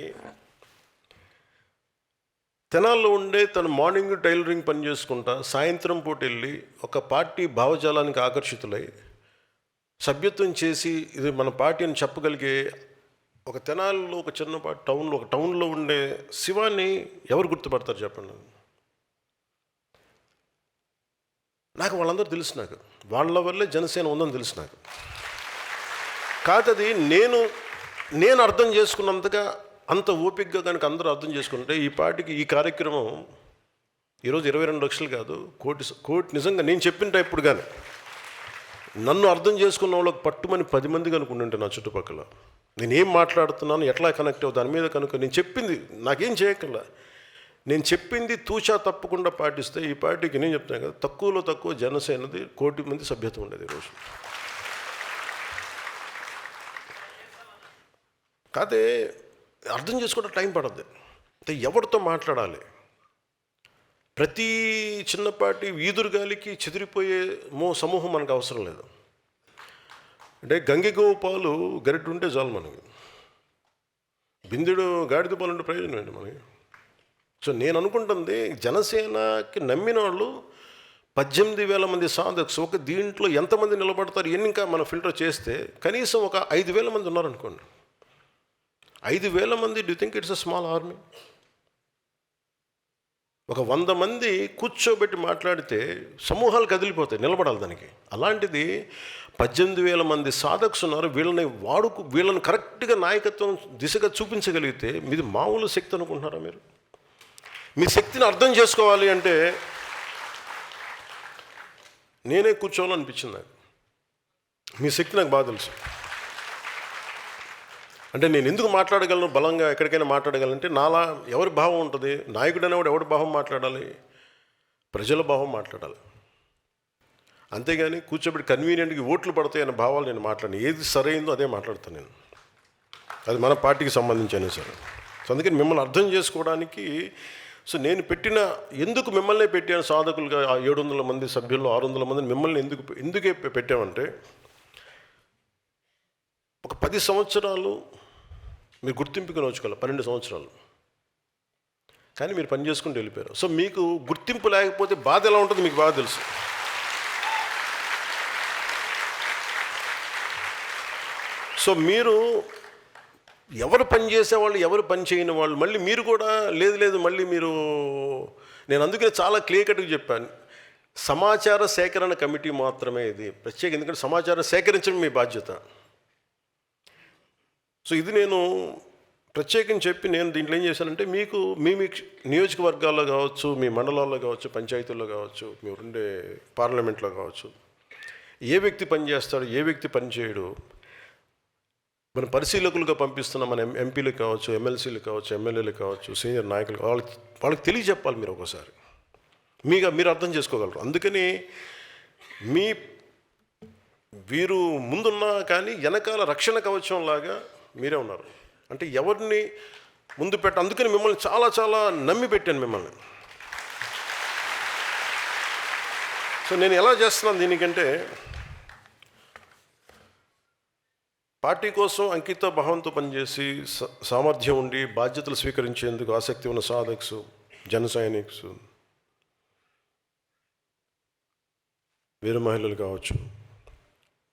S1: తెనాల్లో ఉండే తను మార్నింగ్ టైలరింగ్ పని చేసుకుంటా సాయంత్రం పూట వెళ్ళి ఒక పార్టీ భావజాలానికి ఆకర్షితులై సభ్యత్వం చేసి ఇది మన పార్టీ అని చెప్పగలిగే ఒక తెనాల్లో ఒక చిన్నపాటి టౌన్లో ఉండే శివాన్ని ఎవరు గుర్తుపడతారు చెప్పండి? నాకు వాళ్ళందరూ తెలుసు, నాకు వాళ్ళ వల్లే జనసేన ఉందని తెలుసు నాకు. కాదది నేను అర్థం చేసుకున్నంతగా అంత ఓపికగా కనుక అందరూ అర్థం చేసుకుంటే ఈ పార్టీకి ఈ కార్యక్రమం ఈరోజు 22 లక్షలు కాదు, కోటి నిజంగా నేను చెప్పిన టైప్పుడు కానీ నన్ను అర్థం చేసుకున్న వాళ్ళకి పట్టుమని 10 మంది కనుకుంటుంటే నా చుట్టుపక్కల నేనేం మాట్లాడుతున్నాను, ఎట్లా కనెక్ట్ అవ్వ దాని మీద కనుక నేను చెప్పింది నాకేం చేయక్కర్లా, నేను చెప్పింది తూచా తప్పకుండా పాటిస్తే ఈ పార్టీకి నేను చెప్తాను కదా, తక్కువలో తక్కువ జనసేనది 1 కోటి మంది సభ్యత్వం ఉండేది ఈరోజు. కాదే అర్థం చేసుకోవడం టైం పడద్దు. అంటే ఎవరితో మాట్లాడాలి, ప్రతి చిన్నపాటి వీధురుగాలికి చెదిరిపోయే సమూహం మనకు అవసరం లేదు. అంటే గంగిగోవు పాలు గరిటె ఉంటే చాలు మనకి, బిందెడు గాడిద పాలు ఉంటే ప్రయోజనం ఏంటి మనకి? సో నేను అనుకుంటుంది జనసేనకి నమ్మిన వాళ్ళు 18,000 మంది సాధక్స్, ఒక దీంట్లో ఎంతమంది నిలబడతారు ఎన్ని ఇంకా మనం ఫిల్టర్ చేస్తే కనీసం ఒక 5,000 మంది ఉన్నారనుకోండి. 5,000 మంది, do think it's a small army? ఒక 100 మంది కూర్చోబెట్టి మాట్లాడితే సమూహాలు కదిలిపోతాయి, నిలబడాలి దానికి. అలాంటిది 18,000 మంది సాధక్స్ ఉన్నారు. వీళ్ళని కరెక్ట్గా నాయకత్వం దిశగా చూపించగలిగితే మీది మామూలు శక్తి అనుకుంటున్నారా మీరు? మీ శక్తిని అర్థం చేసుకోవాలి అంటే నేనే కూర్చోవాలనిపించింది నాకు. మీ శక్తి నాకు బాగా తెలుసు. అంటే నేను ఎందుకు మాట్లాడగలను, బలంగా ఎక్కడికైనా మాట్లాడగలంటే నాలా ఎవరి భావం ఉంటుంది? నాయకుడు అనేవాడు ఎవరి భావం మాట్లాడాలి? ప్రజల భావం మాట్లాడాలి. అంతేగాని కూర్చోబెట్టి కన్వీనియంట్గా ఓట్లు పడతాయి అనే భావాలు నేను మాట్లాడను. ఏది సరైందో అదే మాట్లాడతాను నేను, అది మన పార్టీకి సంబంధించిన సరే. సో అందుకని మిమ్మల్ని అర్థం చేసుకోవడానికి నేను ఎందుకు మిమ్మల్ని పెట్టాను సాధకులుగా 700 మంది సభ్యుల్లో 600 మందిని మిమ్మల్ని ఎందుకే పెట్టామంటే, ఒక 10 సంవత్సరాలు మీరు గుర్తింపుకి నోచుకోవాలి, 12 సంవత్సరాలు కానీ మీరు పని చేసుకుంటూ వెళ్ళిపోయారు. సో మీకు గుర్తింపు లేకపోతే బాధ ఎలా ఉంటుందో మీకు బాగా తెలుసు. సో మీరు ఎవరు పని చేసేవాళ్ళు, ఎవరు పని చేయని వాళ్ళు, మళ్ళీ మీరు కూడా లేదు మళ్ళీ మీరు, నేను అందుకనే చాలా క్లియర్ కట్గా చెప్పాను, సమాచార సేకరణ కమిటీ మాత్రమే ఇది ప్రత్యేక, ఎందుకంటే సమాచారం సేకరించడం మీ బాధ్యత. సో ఇది నేను ప్రత్యేకించి చెప్పి నేను దీంట్లో ఏం చేశానంటే, మీకు మీ నియోజకవర్గాల్లో కావచ్చు, మీ మండలాల్లో కావచ్చు, పంచాయతీల్లో కావచ్చు, మీరు ఉండే పార్లమెంట్లో కావచ్చు, ఏ వ్యక్తి పని చేస్తాడు, ఏ వ్యక్తి పని చేయడు, మన పరిశీలకులుగా పంపిస్తున్న మన ఎంపీలు కావచ్చు, ఎమ్మెల్సీలు కావచ్చు, ఎమ్మెల్యేలు కావచ్చు, సీనియర్ నాయకులు వాళ్ళకి తెలియజెప్పాలి. మీరు ఒకసారి మీరు అర్థం చేసుకోగలరు. అందుకని వీరు ముందున్నా కానీ వెనకాల రక్షణ కవచం లాగా మీరే ఉన్నారు. అంటే ఎవరిని ముందు అందుకని మిమ్మల్ని చాలా చాలా నమ్మి పెట్టాను మిమ్మల్ని. సో నేను ఎలా చేస్తున్నాను దీనికంటే, పార్టీ కోసం అంకిత భావంతో పనిచేసి సామర్థ్యం ఉండి బాధ్యతలు స్వీకరించేందుకు ఆసక్తి ఉన్న సాధక్స్, జన సైనిక్స్, వీర మహిళలు కావచ్చు,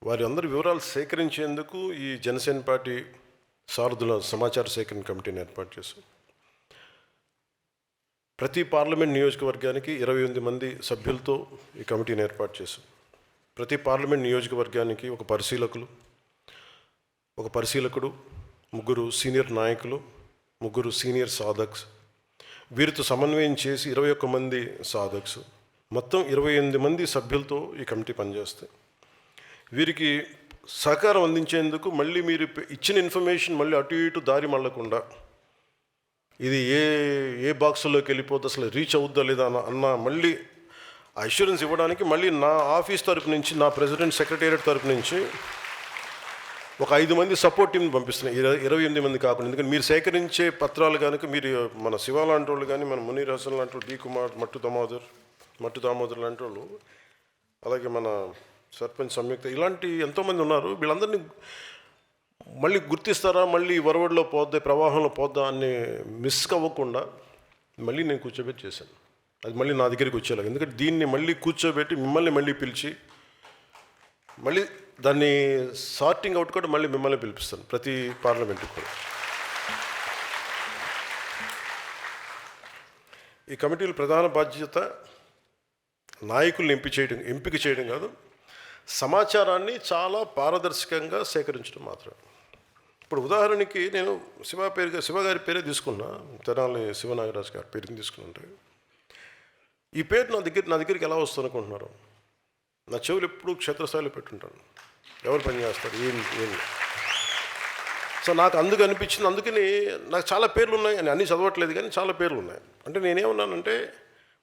S1: వారి అందరి వివరాలు సేకరించేందుకు ఈ జనసేన పార్టీ సారథుల సమాచార సేకరణ కమిటీని ఏర్పాటు చేశాం. ప్రతి పార్లమెంట్ నియోజకవర్గానికి 28 మంది సభ్యులతో ఈ కమిటీని ఏర్పాటు చేశాం. ప్రతి పార్లమెంట్ నియోజకవర్గానికి ఒక పరిశీలకుడు, 3 సీనియర్ నాయకులు, 3 సీనియర్ సాధక్స్, వీరితో సమన్వయం చేసి 21 మంది సాధక్స్, మొత్తం 28 మంది సభ్యులతో ఈ కమిటీ పనిచేస్తాయి. వీరికి సహకారం అందించేందుకు మళ్ళీ మీరు ఇచ్చిన ఇన్ఫర్మేషన్ మళ్ళీ అటు ఇటు దారి మళ్ళకుండా, ఇది ఏ బాక్సుల్లోకి వెళ్ళిపోతే అసలు రీచ్ అవుద్దా లేదా అన్న మళ్ళీ అష్యూరెన్స్ ఇవ్వడానికి మళ్ళీ నా ఆఫీస్ తరపు నుంచి, నా ప్రెసిడెంట్ సెక్రటేరియట్ తరపు నుంచి ఒక 5 మంది సపోర్ట్ టీంని పంపిస్తున్నాం, 28 మంది కాకుండా. ఎందుకంటే మీరు సేకరించే పత్రాలు కనుక మీరు మన శివ లాంటి వాళ్ళు కానీ, మన మునీర్ హసన్ లాంటి వాళ్ళు, డి కుమార్, మట్టు దామోదర్ లాంటి వాళ్ళు, అలాగే మన సర్పంచ్ సంయుక్త, ఇలాంటి ఎంతోమంది ఉన్నారు. వీళ్ళందరినీ మళ్ళీ గుర్తిస్తారా, మళ్ళీ వరవడిలో పోద్దా, ప్రవాహంలో పోద్దా అని మిస్ అవ్వకుండా మళ్ళీ నేను కూర్చోబెట్టి చేశాను. అది మళ్ళీ నా దగ్గరికి వచ్చేలాగా. ఎందుకంటే దీన్ని మళ్ళీ కూర్చోబెట్టి మిమ్మల్ని మళ్ళీ పిలిచి మళ్ళీ దాన్ని సార్టింగ్ అవుట్ కూడా మళ్ళీ మిమ్మల్ని పిలిపిస్తాను ప్రతి పార్లమెంట్కి కూడా. ఈ కమిటీల ప్రధాన బాధ్యత నాయకుల్ని ఎంపిక చేయడం కాదు, సమాచారాన్ని చాలా పారదర్శకంగా సేకరించడం మాత్రమే. ఇప్పుడు ఉదాహరణకి నేను శివ గారి పేరే తీసుకున్నా, తెనాలి శివనాగరాజు గారి పేరుని తీసుకున్నట్టు. ఈ పేరు నా దగ్గరికి ఎలా వస్తుంది అనుకుంటున్నారు? నా చెవులు ఎప్పుడు క్షేత్రస్థాయిలో పెట్టుంటాను, ఎవరు పని చేస్తారు, ఏంటి. సో నాకు అందుకు అనిపించింది. అందుకని నాకు చాలా పేర్లు ఉన్నాయి, అని అన్నీ చదవట్లేదు కానీ చాలా పేర్లు ఉన్నాయి. అంటే నేనేమన్నానంటే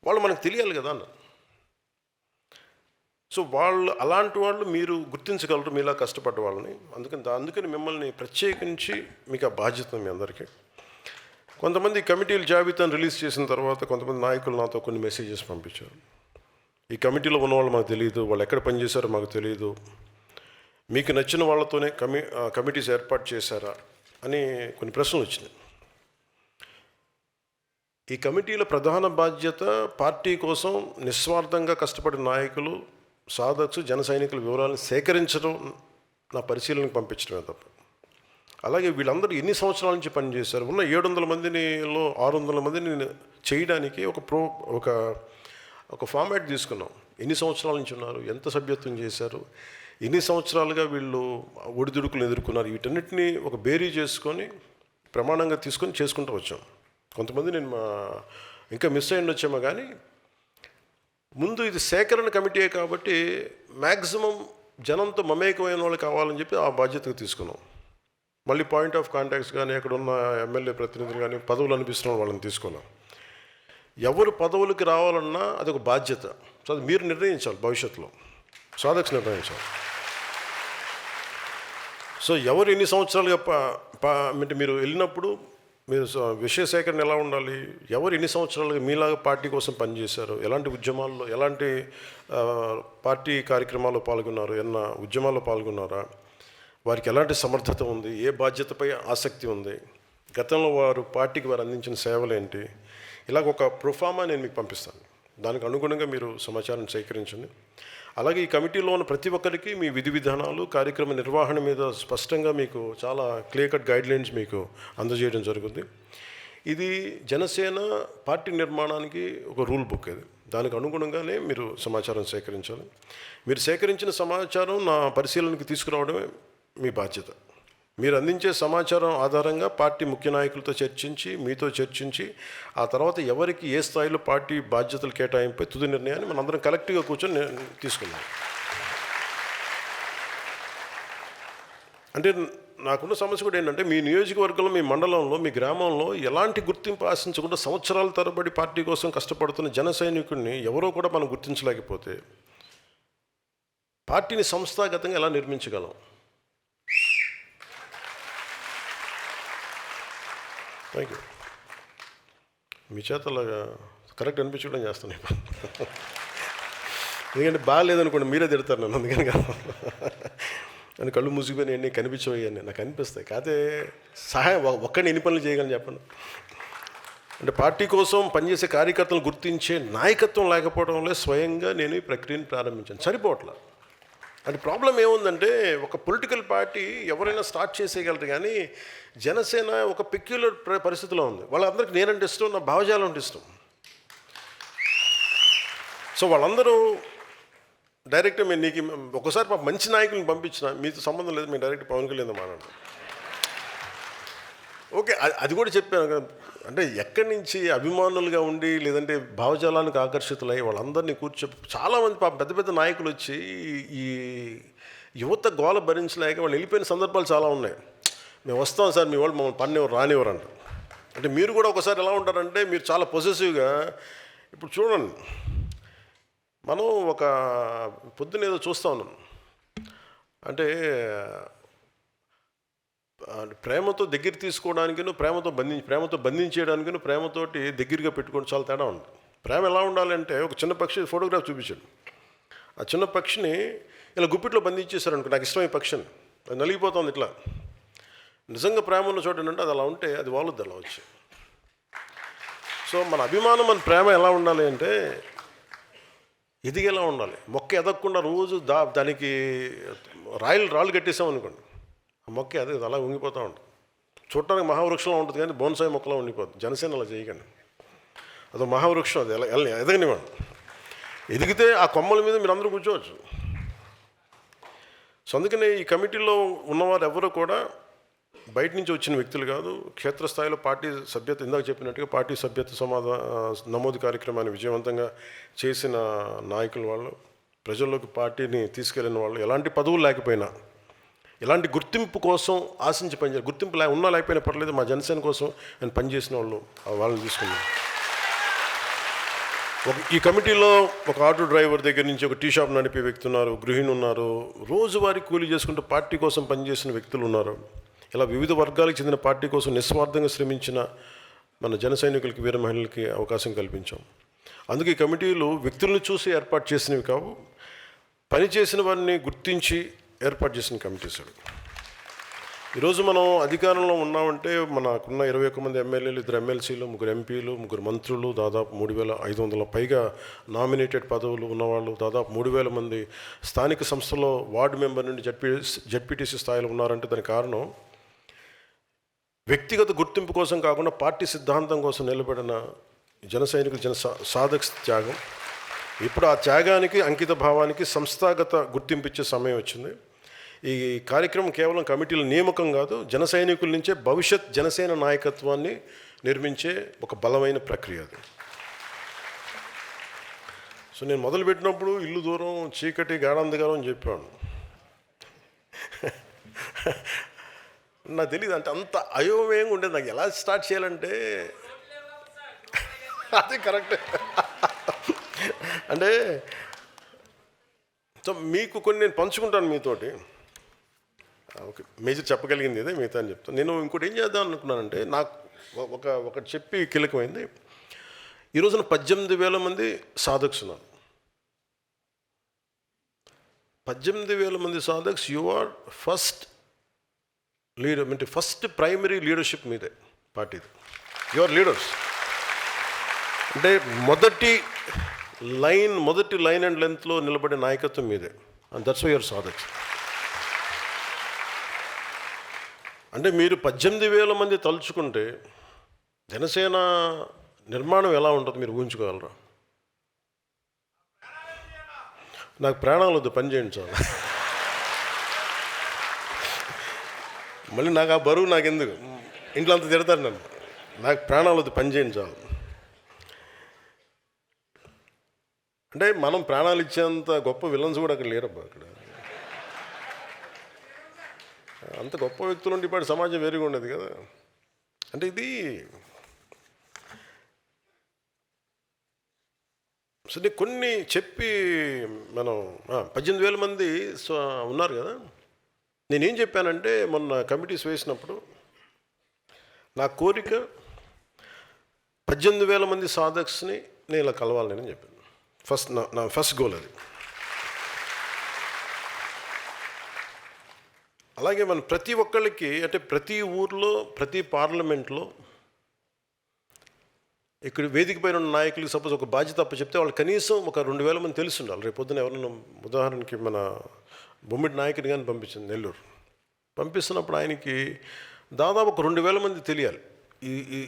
S1: వాళ్ళు మనకు తెలియాలి కదా అన్న. సో అలాంటి వాళ్ళు మీరు గుర్తించగలరు, మీలా కష్టపడ్డ వాళ్ళని. అందుకని మిమ్మల్ని ప్రత్యేకించి మీకు ఆ బాధ్యత మీ అందరికీ. కొంతమంది కమిటీల జాబితాను రిలీజ్ చేసిన తర్వాత కొంతమంది నాయకులు నాతో కొన్ని మెసేజెస్ పంపించారు. ఈ కమిటీలో ఉన్నవాళ్ళు మాకు తెలియదు, వాళ్ళు ఎక్కడ పనిచేశారో మాకు తెలియదు, మీకు నచ్చిన వాళ్ళతోనే కమిటీస్ ఏర్పాటు చేశారా అని కొన్ని ప్రశ్నలు వచ్చినాయి. ఈ కమిటీల ప్రధాన బాధ్యత పార్టీ కోసం నిస్వార్థంగా కష్టపడిన నాయకులు, సాధక్స్, జన సైనికుల వివరాలను సేకరించడం, నా పరిశీలనకు పంపించడమే తప్ప. అలాగే వీళ్ళందరూ ఎన్ని సంవత్సరాల నుంచి పనిచేశారు, ఉన్న 700 మందిలో 600 మందిని చేయడానికి ఒక ఫార్మాట్ తీసుకున్నాం. ఎన్ని సంవత్సరాల నుంచి ఉన్నారు, ఎంత సభ్యత్వం చేశారు, ఎన్ని సంవత్సరాలుగా వీళ్ళు ఒడిదుడుకులు ఎదుర్కొన్నారు, వీటన్నిటిని ఒక బేరీ చేసుకొని ప్రమాణంగా తీసుకొని చేసుకుంటూ వచ్చాం. కొంతమంది నేను ఇంకా మిస్ అయ్యి వచ్చామో కానీ ముందు ఇది సేకరణ కమిటీయే కాబట్టి మ్యాక్సిమం జనంతో మమేకమైన వాళ్ళు కావాలని చెప్పి ఆ బాధ్యతగా తీసుకున్నాం. మళ్ళీ పాయింట్ ఆఫ్ కాంటాక్ట్స్ కానీ, అక్కడ ఉన్న ఎమ్మెల్యే ప్రతినిధులు కానీ, పదవులు అనిపిస్తున్న వాళ్ళని తీసుకున్నాం. ఎవరు పదవులకి రావాలన్నా అదొక బాధ్యత. సో అది మీరు నిర్ణయించాలి, భవిష్యత్తులో సాధక్స్ నిర్ణయించాలి. సో ఎవరు ఎన్ని సంవత్సరాలుగా అంటే మీరు వెళ్ళినప్పుడు మీరు విషయ సేకరణ ఎలా ఉండాలి, ఎవరు ఎన్ని సంవత్సరాలుగా మీలాగా పార్టీ కోసం పనిచేశారు, ఎలాంటి ఉద్యమాల్లో, ఎలాంటి పార్టీ కార్యక్రమాల్లో పాల్గొన్నారు, ఏమన్నా ఉద్యమాల్లో పాల్గొన్నారా, వారికి ఎలాంటి సమర్థత ఉంది, ఏ బాధ్యతపై ఆసక్తి ఉంది, గతంలో పార్టీకి వారు అందించిన సేవలు ఏంటి, ఇలాగ ఒక ప్రొఫార్మా నేను మీకు పంపిస్తాను. దానికి అనుగుణంగా మీరు సమాచారం సేకరించండి. అలాగే ఈ కమిటీలో ఉన్న ప్రతి ఒక్కరికి మీ విధి విధానాలు, కార్యక్రమ నిర్వహణ మీద స్పష్టంగా మీకు చాలా క్లియర్ కట్ గైడ్లైన్స్ మీకు అందజేయడం జరుగుతుంది. ఇది జనసేన పార్టీ నిర్మాణానికి ఒక రూల్ బుక్. ఇది దానికి అనుగుణంగానే మీరు సమాచారం సేకరించాలి. మీరు సేకరించిన సమాచారం నా పరిశీలనకి తీసుకురావడమే మీ బాధ్యత. మీరు అందించే సమాచారం ఆధారంగా పార్టీ ముఖ్య నాయకులతో చర్చించి, మీతో చర్చించి, ఆ తర్వాత ఎవరికి ఏ స్థాయిలో పార్టీ బాధ్యతలు కేటాయింపై తుది నిర్ణయాన్ని మనందరం కలెక్టివ్గా కూర్చొని తీసుకున్నాం. అంటే నాకున్న సమస్య కూడా ఏంటంటే, మీ నియోజకవర్గంలో, మీ మండలంలో, మీ గ్రామంలో ఎలాంటి గుర్తింపు ఆశించకుండా సంవత్సరాల తరబడి పార్టీ కోసం కష్టపడుతున్న జన సైనికుడిని ఎవరో కూడా మనం గుర్తించలేకపోతే పార్టీని సంస్థాగతంగా ఎలా నిర్మించగలం? Thank you. మీ చేత అలాగా కరెక్ట్ అనిపించడం చేస్తాను. ఎందుకంటే బాగాలేదనుకోండి మీరే తిడతారు నన్ను, అందుకని నన్ను కళ్ళు మూసిపోయి అన్నీ కనిపించవయ్యాన్ని నాకు అనిపిస్తాయి. కాదే సహాయం ఒక్కడిని ఎన్ని పనులు చేయగలని చెప్పండి. అంటే పార్టీ కోసం పనిచేసే కార్యకర్తలను గుర్తించే నాయకత్వం లేకపోవడంలో స్వయంగా నేను ఈ ప్రక్రియను ప్రారంభించాను. సరిపోవట్లా. అంటే ప్రాబ్లం ఏముందంటే, ఒక పొలిటికల్ పార్టీ ఎవరైనా స్టార్ట్ చేసేయగలరు కానీ జనసేన ఒక పెక్యులర్ పరిస్థితిలో ఉంది. వాళ్ళందరికీ నేనంటే ఇష్టం, నా భావజాలం అంటే ఇష్టం. సో వాళ్ళందరూ డైరెక్ట్గా మీరు నీకు ఒకసారి మంచి నాయకులను పంపించిన మీతో సంబంధం లేదు, మీరు డైరెక్ట్ పవన్ కళ్యాణ్ మాట్లాడు. ఓకే, అది కూడా చెప్పాను కదా. అంటే ఎక్కడి నుంచి అభిమానులుగా ఉండి, లేదంటే భావజాలానికి ఆకర్షితులై వాళ్ళందరినీ చాలామంది పెద్ద పెద్ద నాయకులు వచ్చి ఈ యువత గోల భరించలేక వాళ్ళు వెళ్ళిపోయిన సందర్భాలు చాలా ఉన్నాయి. మేము వస్తాం సార్, మీ వాళ్ళు మమ్మల్ని పనివ్వరు, రానివ్వరంట. అంటే మీరు కూడా ఒకసారి ఎలా ఉంటారంటే, మీరు చాలా పొసెసివ్గా. ఇప్పుడు చూడండి, మనం పొద్దున్న ఏదో చూస్తూ ఉన్నాం. అంటే ప్రేమతో దగ్గర తీసుకోవడానికిను ప్రేమతో బంధించేయడానికిను ప్రేమతోటి దగ్గరగా పెట్టుకోవడం చాలా తేడా ఉంది. ప్రేమ ఎలా ఉండాలంటే, ఒక చిన్న పక్షి ఫోటోగ్రాఫ్ చూపించాడు. ఆ చిన్న పక్షిని ఇలా గుప్పిట్లో బంధించేశారు అనుకో, నాకు ఇష్టమైన పక్షిని, అది నలిగిపోతుంది ఇట్లా. నిజంగా ప్రేమ ఉన్న చోట ఏంటంటే అది అలా ఉంటే అది వాళ్ళుద్ది అలా వచ్చి. సో మన అభిమానం, మన ప్రేమ ఎలా ఉండాలి అంటే ఎదిగేలా ఉండాలి. మొక్క ఎదగకుండా రోజు దానికి రాళ్ళు కట్టేసాం అనుకోండి, ఆ మొక్క అదే అలా ఉంగిపోతూ ఉంటుంది. చూడటానికి మహావృక్షంలో ఉంటుంది కానీ బోన్సాయి మొక్కలో ఉండిపోతుంది. జనసేన అలా చేయకండి, అదో మహావృక్షం, అది ఎదగనివ్వండి. ఎదిగితే ఆ కొమ్మల మీద మీరు అందరూ కూర్చోవచ్చు. సో అందుకనే ఈ కమిటీలో ఉన్నవారు ఎవరు కూడా బయట నుంచి వచ్చిన వ్యక్తులు కాదు. క్షేత్రస్థాయిలో పార్టీ సభ్యత, ఇందాక చెప్పినట్టుగా పార్టీ సభ్యత నమోదు కార్యక్రమాన్ని విజయవంతంగా చేసిన నాయకులు వాళ్ళు, ప్రజల్లోకి పార్టీని తీసుకెళ్ళిన వాళ్ళు, ఎలాంటి పదవులు లేకపోయినా, ఎలాంటి గుర్తింపు కోసం ఆశించి పనిచేయాలి, గుర్తింపు ఉన్నా లేకపోయినా పర్లేదు, మా జనసేన కోసం ఆయన పనిచేసిన వాళ్ళు, వాళ్ళని తీసుకున్నాం. ఈ కమిటీలో ఒక ఆటో డ్రైవర్ దగ్గర నుంచి ఒక టీ షాప్ నడిపే వ్యక్తి ఉన్నారు, గృహిణి ఉన్నారు, రోజువారీ కూలీ చేసుకుంటూ పార్టీ కోసం పనిచేసిన వ్యక్తులు ఉన్నారు. ఇలా వివిధ వర్గాలకు చెందిన పార్టీ కోసం నిస్వార్థంగా శ్రమించిన మన జన సైనికులకి, వీర మహిళలకి అవకాశం కల్పించాం. అందుకే ఈ కమిటీలు వ్యక్తులను చూసి ఏర్పాటు చేసినవి కావు, పనిచేసిన వారిని గుర్తించి ఏర్పాటు చేసిన కమిటీస్ అవి. ఈరోజు మనం అధికారంలో ఉన్నామంటే మనకున్న 21 మంది ఎమ్మెల్యేలు, 2 ఎమ్మెల్సీలు, 3 ఎంపీలు, 3 మంత్రులు, దాదాపు 3,500 పైగా నామినేటెడ్ పదవులు ఉన్నవాళ్ళు, దాదాపు 3,000 మంది స్థానిక సంస్థలో వార్డు మెంబర్ నుండి జడ్పీటీసీ స్థాయిలో ఉన్నారంటే దానికి కారణం వ్యక్తిగత గుర్తింపు కోసం కాకుండా పార్టీ సిద్ధాంతం కోసం నిలబడిన జన సైనికులు, సాధక త్యాగం. ఇప్పుడు ఆ త్యాగానికి, అంకిత భావానికి సంస్థాగత గుర్తింపు ఇచ్చే సమయం వచ్చింది. ఈ కార్యక్రమం కేవలం కమిటీల నియామకం కాదు, జన సైనికుల నుంచే భవిష్యత్ జనసేన నాయకత్వాన్ని నిర్మించే ఒక బలమైన ప్రక్రియ అది. సో నేను మొదలుపెట్టినప్పుడు ఇల్లు దూరం, చీకటి, గాఢాంధకారం అని చెప్పాను. నాకు తెలియదు, అంటే అంత అయోమయంగా ఉండేది. నాకు ఎలా స్టార్ట్ చేయాలంటే అది కరెక్ట్. అంటే సో మీకు కొన్ని నేను పంచుకుంటాను మీతోటి. ఓకే, మేజర్ చెప్పగలిగింది ఇదే, మిగతా అని చెప్తాను. నేను ఇంకోటి ఏం చేద్దాం అనుకున్నానంటే, నాకు ఒకటి చెప్పి కీలకమైంది. ఈ రోజున 18,000 మంది సాధక్స్ ఉన్నారు. 18,000 మంది సాధక్స్. యు ఆర్ ఫస్ట్ లీడర్, అంటే ఫస్ట్ ప్రైమరీ లీడర్షిప్ మీదే పార్టీది. You are leaders. అంటే మొదటి లైన్ అండ్ లెంత్లో నిలబడే నాయకత్వం మీదే. అండ్ దట్స్ వై యువర్ సాధక్స్. అంటే మీరు 18,000 మంది తలుచుకుంటే జనసేన నిర్మాణం ఎలా ఉంటుంది మీరు ఊహించుకోగలరా? నాకు ప్రాణాలు వద్దు, పని చేయండి చాలు. మళ్ళీ నాకు ఆ బరువు నాకు ఎందుకు, ఇంట్లో అంత తిడతారు నన్ను. నాకు ప్రాణాలు వద్దు, పని చేయండి చాలు. అంటే మనం ప్రాణాలు ఇచ్చేంత గొప్ప విలన్స్ కూడా అక్కడ లేరబ్బా. అక్కడ అంత గొప్ప వ్యక్తులు ఉండి ఇప్పటి సమాజం వేరుగా ఉండేది కదా. అంటే ఇది సరే కొన్ని చెప్పి మనం 18,000 మంది ఉన్నారు కదా. నేనేం చెప్పానంటే, మొన్న కమిటీస్ వేసినప్పుడు నా కోరిక 18,000 మంది సాధక్స్ని నేను ఇలా కలవాలని చెప్పాను. నా ఫస్ట్ గోల్ అది. అలాగే మన ప్రతి ఒక్కళ్ళకి, అంటే ప్రతి ఊర్లో, ప్రతి పార్లమెంట్లో, ఇక్కడ వేదిక పైన ఉన్న నాయకులకి సపోజ్ ఒక బాధ్యత చెప్తే వాళ్ళు కనీసం ఒక 2,000 మంది తెలిసి ఉండాలి. రేపు పొద్దున ఎవరైనా, ఉదాహరణకి మన బొమ్మిడి నాయకుని కానీ పంపించింది నెల్లూరు, పంపిస్తున్నప్పుడు ఆయనకి దాదాపు ఒక 2,000 మంది తెలియాలి.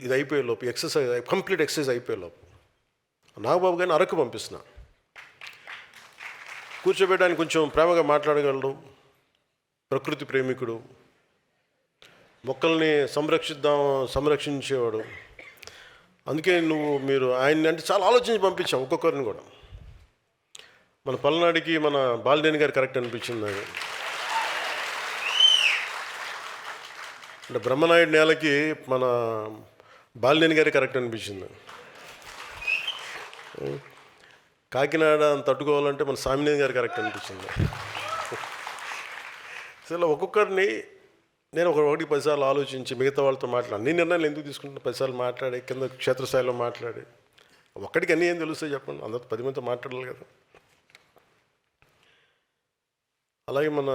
S1: ఇది అయిపోయే లోపు, కంప్లీట్ ఎక్సర్సైజ్ అయిపోయే లోపు. నాగబాబు గారిని అరకు పంపిస్తున్నా, కూర్చోబెట్టడానికి కొంచెం ప్రేమగా మాట్లాడగలడు, ప్రకృతి ప్రేమికుడు, మొక్కల్ని సంరక్షించేవాడు. అందుకే మీరు ఆయన్ని అంటే చాలా ఆలోచించి పంపించాం ఒక్కొక్కరిని కూడా. మన పల్నాడికి మన బాలినేని గారు కరెక్ట్ అనిపించింది నాకు. అంటే బ్రహ్మనాయుడు నేలకి మన బాలినేని గారి కరెక్ట్ అనిపించింది. కాకినాడ తట్టుకోవాలంటే మన సామినేని గారు కరెక్ట్ అనిపించింది. అసలు ఒక్కొక్కరిని నేను ఒకటి 10 సార్లు ఆలోచించి మిగతా వాళ్ళతో మాట్లాడి అన్ని నిర్ణయాలు ఎందుకు తీసుకుంటున్నా 10 సార్లు మాట్లాడి కింద క్షేత్రస్థాయిలో మాట్లాడి ఒక్కడికి అన్నీ ఏం తెలుస్తాయి చెప్పండి, అందరితో 10 మందితో మాట్లాడాలి కదా. అలాగే మన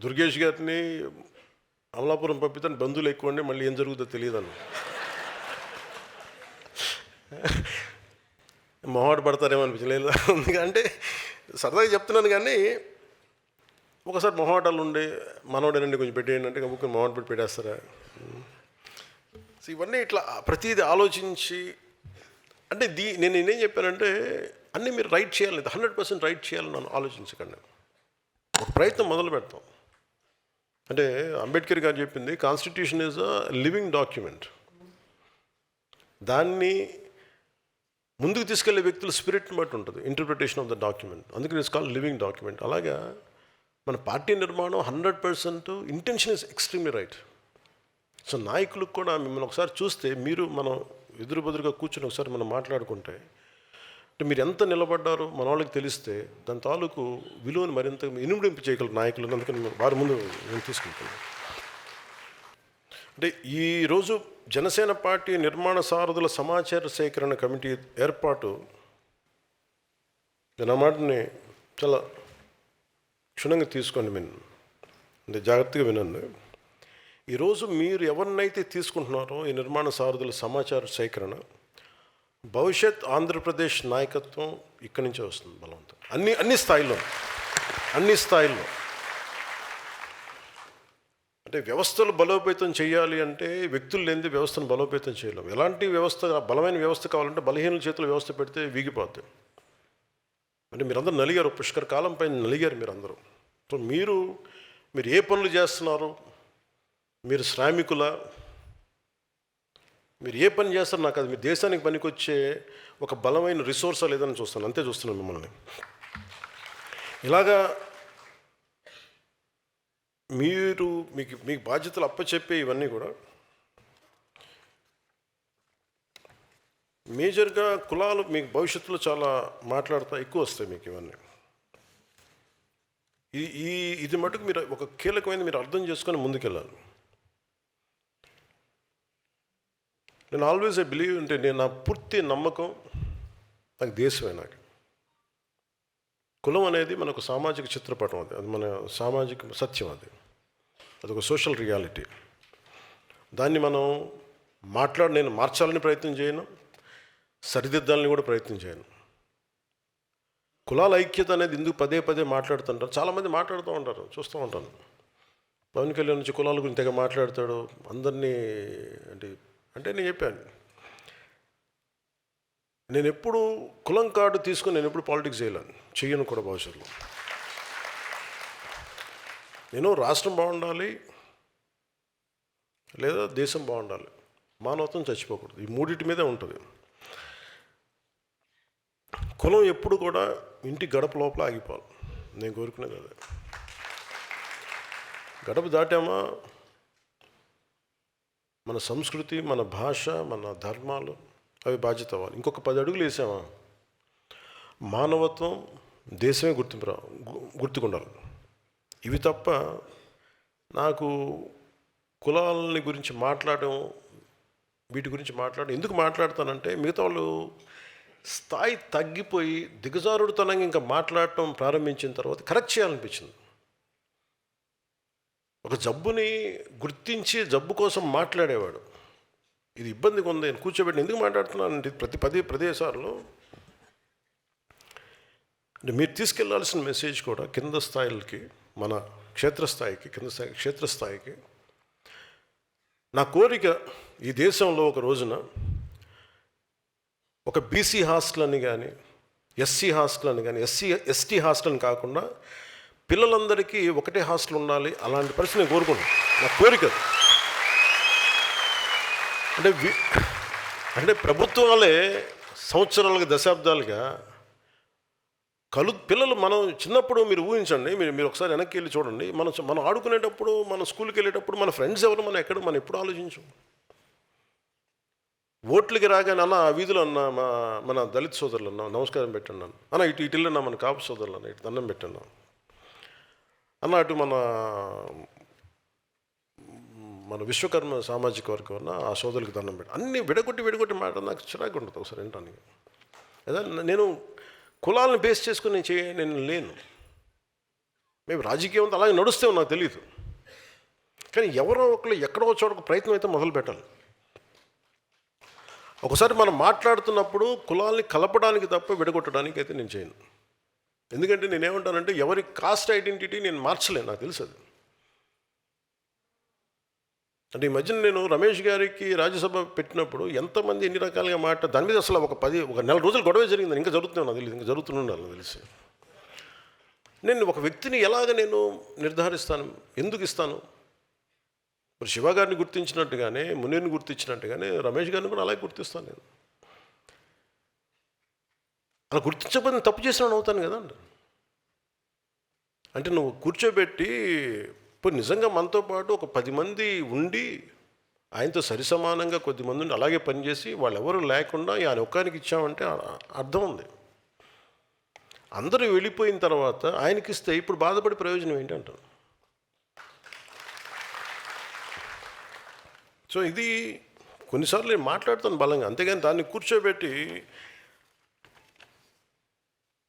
S1: దుర్గేష్ గారిని అమలాపురం పంపితే బంధువులు ఎక్కువ ఉండి మళ్ళీ ఏం జరుగుతుందో తెలియదన్న మొహాట పడతారేమో అనిపించలేదు. అంటే సరదాగా చెప్తున్నాను కానీ ఒకసారి మొహాటాలు ఉండి మనోడేనండి కొంచెం పెట్టేయండి అంటే ముఖ్యం మొహాట పెట్టి పెట్టేస్తారా. సో ఇవన్నీ ఇట్లా ప్రతిదీ ఆలోచించి అంటే నేను నేనేం చెప్పానంటే అన్నీ మీరు రైట్ చేయాలి, 100% రైట్ చేయాలని నన్ను ఆలోచించకండి. ఒక ప్రయత్నం మొదలు పెడతాం. అంటే అంబేద్కర్ గారు చెప్పింది constitution is a living document. దాన్ని ముందుకు తీసుకెళ్లే వ్యక్తుల స్పిరిట్ని బట్టి ఉంటుంది ఇంటర్ప్రిటేషన్ ఆఫ్ ద డాక్యుమెంట్. అందుకని ఇట్స్ కాల్డ్ లివింగ్ డాక్యుమెంట్. అలాగా మన పార్టీ నిర్మాణం 100% intention is extremely right. So నాయకులకు కూడా మిమ్మల్ని ఒకసారి చూస్తే మీరు మనం ఎదురుబెదురుగా కూర్చొని ఒకసారి మనం మాట్లాడుకుంటే అంటే మీరు ఎంత నిలబడ్డారో మన వాళ్ళకి తెలిస్తే దాని తాలూకు విలువను మరింత ఇనుమడింపు చేయగలరు నాయకులు. అందుకని వారి ముందు నేను తీసుకుంటున్నాను. అంటే ఈరోజు జనసేన పార్టీ నిర్మాణ సారథుల సమాచార సేకరణ కమిటీ ఏర్పాటు, నేను ఆ మాటని చాలా క్షుణ్ణంగా తీసుకోండి, అంటే జాగ్రత్తగా వినండి. ఈరోజు మీరు ఎవరినైతే తీసుకుంటున్నారో ఈ నిర్మాణ సారథుల సమాచార సేకరణ, భవిష్యత్ ఆంధ్రప్రదేశ్ నాయకత్వం ఇక్కడి నుంచే వస్తుంది బలవంతం. అన్ని స్థాయిల్లో అంటే వ్యవస్థలు బలోపేతం చేయాలి అంటే వ్యక్తులు లేనిది వ్యవస్థను బలోపేతం చేయలేము. ఎలాంటి వ్యవస్థ, బలమైన వ్యవస్థ కావాలంటే బలహీనుల చేతుల వ్యవస్థ పెడితే వీగిపోద్ది. అంటే మీరందరూ నలిగారు, పుష్కర కాలం పైన నలిగారు మీరందరూ. సో మీరు ఏ పనులు చేస్తున్నారు, మీరు శ్రామికుల, మీరు ఏ పని చేస్తారు నాకు అది మీ దేశానికి పనికొచ్చే ఒక బలమైన రిసోర్స్ లేదని చూస్తాను, అంతే చూస్తున్నాను మిమ్మల్ని. ఇలాగా మీరు మీకు బాధ్యతలు అప్పచెప్పే ఇవన్నీ కూడా మేజర్గా కులాలు మీకు భవిష్యత్తులో చాలా ఎక్కువ వస్తాయి మీకు ఇవన్నీ. ఇది మటుకు మీరు ఒక కీలకమైనది మీరు అర్థం చేసుకొని ముందుకెళ్ళాలి. నేను ఆల్వేస్ ఐ బిలీవ్, అంటే నేను నా పూర్తి నమ్మకం నాకు దేశమే. నాకు కులం అనేది మనకు సామాజిక చిత్రపటం, అది మన సామాజిక సత్యం, అదొక సోషల్ రియాలిటీ. దాన్ని నేను మార్చాలని ప్రయత్నం చేయను, సరిదిద్దాలని కూడా ప్రయత్నం చేయను. కులాల ఐక్యత అనేది ఎందుకు పదే మాట్లాడుతుంటారు, చాలామంది మాట్లాడుతూ ఉంటారు, చూస్తూ ఉంటాను. పవన్ కళ్యాణ్ నుంచి కులాల గురించి తెగ మాట్లాడతాడు అందరినీ. అంటే నేను చెప్పాను, నేను ఎప్పుడు కులం కార్డు తీసుకొని నేను ఎప్పుడు పాలిటిక్స్ చేయను కూడా భవిష్యత్తులో. నేను రాష్ట్రం బాగుండాలి లేదా దేశం బాగుండాలి, మానవత్వం చచ్చిపోకూడదు, ఈ మూడింటి మీదే ఉంటుంది. కులం ఎప్పుడు కూడా ఇంటి గడప లోపల ఆగిపోవాలి, నేను కోరుకునేది అదే. గడప దాటామా మన సంస్కృతి, మన భాష, మన ధర్మాలు అవి బాధ్యత అవ్వాలి. ఇంకొక 10 అడుగులు వేసామా మానవత్వం, దేశమే గుర్తుకుండాలి. ఇవి తప్ప నాకు కులాలని గురించి వీటి గురించి ఎందుకు మాట్లాడతానంటే మిగతా వాళ్ళు స్థాయి తగ్గిపోయి దిగజారుడుతనంగా ఇంకా మాట్లాడటం ప్రారంభించిన తర్వాత కరెక్ట్ చేయాలనిపించింది. ఒక జబ్బుని గుర్తించి జబ్బు కోసం మాట్లాడేవాడు, ఇది ఇబ్బందిగా ఉంది నేను కూర్చోబెట్టి ఎందుకు మాట్లాడుతున్నానంటే ప్రతి సార్లు మీరు తీసుకెళ్లాల్సిన మెసేజ్ కూడా కింద స్థాయిలకి, మన క్షేత్రస్థాయికి నా కోరిక ఈ దేశంలో ఒక రోజున ఒక బీసీ హాస్టల్ అని కానీ, ఎస్సీ హాస్టల్ అని కానీ, ఎస్టీ హాస్టల్ అని కాకుండా పిల్లలందరికీ ఒకటే హాస్టల్ ఉండాలి, అలాంటి పరిస్థితి నేను కోరుకున్నాను. నా కోరిక అంటే ప్రభుత్వాలే సంవత్సరాలుగా దశాబ్దాలుగా పిల్లలు మనం చిన్నప్పుడు మీరు ఊహించండి, మీరు ఒకసారి వెనక్కి వెళ్ళి చూడండి, మనం ఆడుకునేటప్పుడు, మన స్కూల్కి వెళ్ళేటప్పుడు మన ఫ్రెండ్స్ ఎవరు, మనం ఎప్పుడు ఆలోచించు. ఓట్లకి రాగానే అన్న ఆ వీధిలో అన్న మన దళిత సోదరులు అన్న నమస్కారం పెట్టండి అన్న, ఇటు వెళ్ళన్నా మన కాపు సోదరులు అన్న ఇటు దండం పెట్టన్నా అన్న, అటు మన మన విశ్వకర్మ సామాజిక వర్గం ఉన్న ఆ సోదరులకు దండం పెట్టి అన్నీ విడగొట్టి మాట నాకు చిరాకు ఉంటుంది ఒకసారి వినటానికి. అదే నేను కులాలను బేస్ చేసుకుని నేను లేను. మేము రాజకీయం అలాగే నడుస్తే నాకు తెలియదు. కానీ ఎవరో ఒకళ్ళు ఎక్కడో చోట ప్రయత్నం అయితే మొదలు పెట్టాలి. ఒకసారి మనం మాట్లాడుతున్నప్పుడు కులాల్ని కలపడానికి తప్ప విడగొట్టడానికి అయితే నేను చేయను. ఎందుకంటే నేనేమంటానంటే ఎవరి కాస్ట్ ఐడెంటిటీ నేను మార్చలేను, నాకు తెలుసు అది. అంటే ఈ మధ్యన నేను రమేష్ గారికి రాజ్యసభ పెట్టినప్పుడు ఎంతమంది ఎన్ని రకాలుగా దాని మీద అసలు ఒక నెల రోజులు గొడవ జరిగిందని ఇంకా జరుగుతున్నాను, నాకు తెలియదు, ఇంకా జరుగుతుండాలి నాకు తెలిసి. నేను ఒక వ్యక్తిని ఎలాగ నేను నిర్ధారిస్తాను, ఎందుకు ఇస్తాను? ఇప్పుడు శివ గారిని గుర్తించినట్టుగానే, మునీర్ని గుర్తించినట్టుగానే రమేష్ గారిని కూడా అలాగే గుర్తిస్తాను నేను. అలా గుర్తించకపోతే తప్పు చేసిన అవుతాను కదా అండి. అంటే నువ్వు కూర్చోబెట్టి ఇప్పుడు నిజంగా మనతో పాటు ఒక 10 మంది ఉండి ఆయనతో సరిసమానంగా కొద్దిమంది ఉండి అలాగే పనిచేసి వాళ్ళు ఎవరు లేకుండా ఆయన ఒక్కరికి ఇచ్చామంటే అర్థం ఉంది. అందరూ వెళ్ళిపోయిన తర్వాత ఆయనకి ఇస్తే ఇప్పుడు బాధపడే ప్రయోజనం ఏంటి అంటారు. సో ఇది కొన్నిసార్లు నేను మాట్లాడుతాను బలంగా, అంతేగాని దాన్ని కూర్చోబెట్టి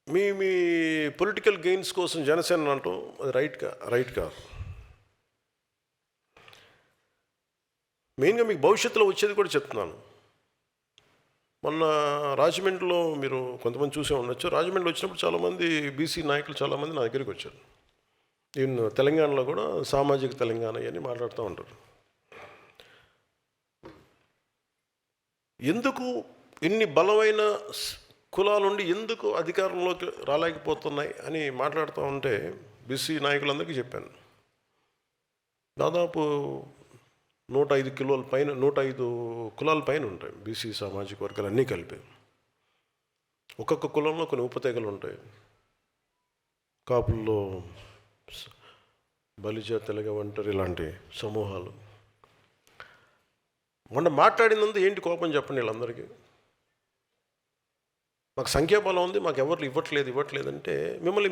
S1: మీ పొలిటికల్ గెయిన్స్ కోసం జనసేన అంటాం, అది రైట్ కాదు. మెయిన్గా మీకు భవిష్యత్తులో వచ్చేది కూడా చెప్తున్నాను. మొన్న రాజమండ్రిలో మీరు కొంతమంది చూసే ఉండొచ్చు. రాజమండ్రిలో వచ్చినప్పుడు చాలామంది బీసీ నాయకులు చాలామంది నా దగ్గరికి వచ్చారు. ఈవెన్ తెలంగాణలో కూడా సామాజిక తెలంగాణ అని మాట్లాడుతూ ఉంటారు. ఎందుకు ఇన్ని బలమైన కులాలుండి ఎందుకు అధికారంలోకి రాలేకపోతున్నాయి అని మాట్లాడుతూ ఉంటే బీసీ నాయకులందరికీ చెప్పాను. దాదాపు 105 కులాల పైన ఉంటాయి బీసీ సామాజిక వర్గాలు అన్నీ కలిపి. ఒక్కొక్క కులంలో కొన్ని ఉపతెగలు ఉంటాయి. కాపుల్లో బలిజ, తెలగ, ఒంటరి ఇలాంటి సమూహాలు. మొన్న మాట్లాడినందుకు ఏంటి కోపం చెప్పండి వీళ్ళందరికీ. మాకు సంఖ్యాబలం ఉంది, మాకు ఎవరు ఇవ్వట్లేదంటే మిమ్మల్ని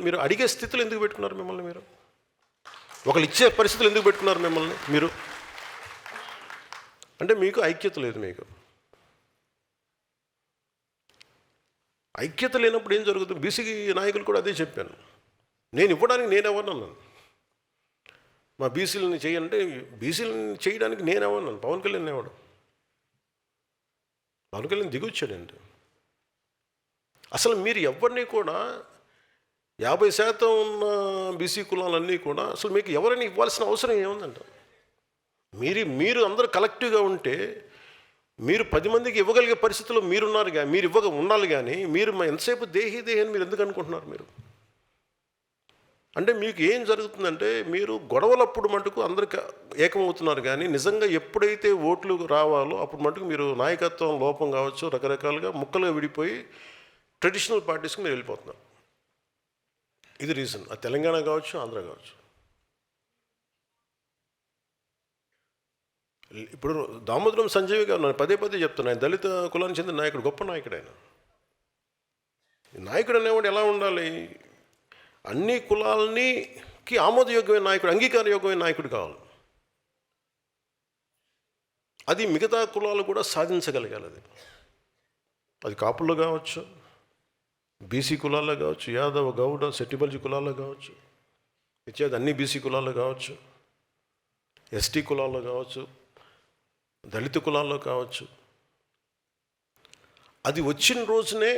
S1: మీరు అడిగే స్థితిలో ఎందుకు పెట్టుకున్నారు? మిమ్మల్ని మీరు ఒకళ్ళు ఇచ్చే పరిస్థితులు ఎందుకు పెట్టుకున్నారు? మిమ్మల్ని మీరు అంటే మీకు ఐక్యత లేదు. మీకు ఐక్యత లేనప్పుడు ఏం జరుగుతుంది? బీసీ నాయకులు కూడా అదే చెప్పాను. నేను ఇవ్వడానికి నేనెవరన్నాను? మా బీసీలని చేయాలంటే బీసీలని చేయడానికి నేనెవరన్నాను? పవన్ కళ్యాణ్ ఎవడు? పవన్ కళ్యాణ్ దిగొచ్చాడండి. అసలు మీరు ఎవరిని కూడా 50% ఉన్న బీసీ కులాలన్నీ కూడా అసలు మీకు ఎవరైనా ఇవ్వాల్సిన అవసరం ఏముందంట? మీరు అందరూ కలెక్టివ్గా ఉంటే మీరు 10 మందికి ఇవ్వగలిగే పరిస్థితుల్లో మీరున్నారు. మీరు ఉండాలి. కానీ మీరు ఎంతసేపు దేహి అని మీరు ఎందుకు అనుకుంటున్నారు? మీరు అంటే మీకు ఏం జరుగుతుందంటే మీరు గొడవలప్పుడు మటుకు అందరికి ఏకమవుతున్నారు. కానీ నిజంగా ఎప్పుడైతే ఓట్లు రావాలో అప్పుడు మటుకు మీరు నాయకత్వం లోపం కావచ్చు, రకరకాలుగా ముక్కలుగా విడిపోయి ట్రెడిషనల్ పార్టీస్కి మీరు వెళ్ళిపోతున్నారు. ఇది రీజన్. అది తెలంగాణ కావచ్చు, ఆంధ్ర కావచ్చు. ఇప్పుడు దామోదరం సంజయ్ గారు నేను పదే చెప్తాను, ఆయన దళిత కులానికి చెందిన నాయకుడు, గొప్ప నాయకుడు. ఆయన నాయకుడు అనేవాడు ఎలా ఉండాలి? అన్ని కులాలకి ఆమోదయోగ్యమైన నాయకుడు, అంగీకారయోగ్యమైన నాయకుడు కావాలి. అది మిగతా కులాలు కూడా సాధించగలగాలి. అది కాపుల్లో కావచ్చు, బీసీ కులాల్లో కావచ్చు, యాదవ, గౌడ, సెట్టిబల్జీ కులాల్లో కావచ్చు, ఇచ్చేది అన్ని బీసీ కులాల్లో కావచ్చు, ఎస్టీ కులాల్లో కావచ్చు, దళిత కులాల్లో కావచ్చు. అది వచ్చిన రోజునే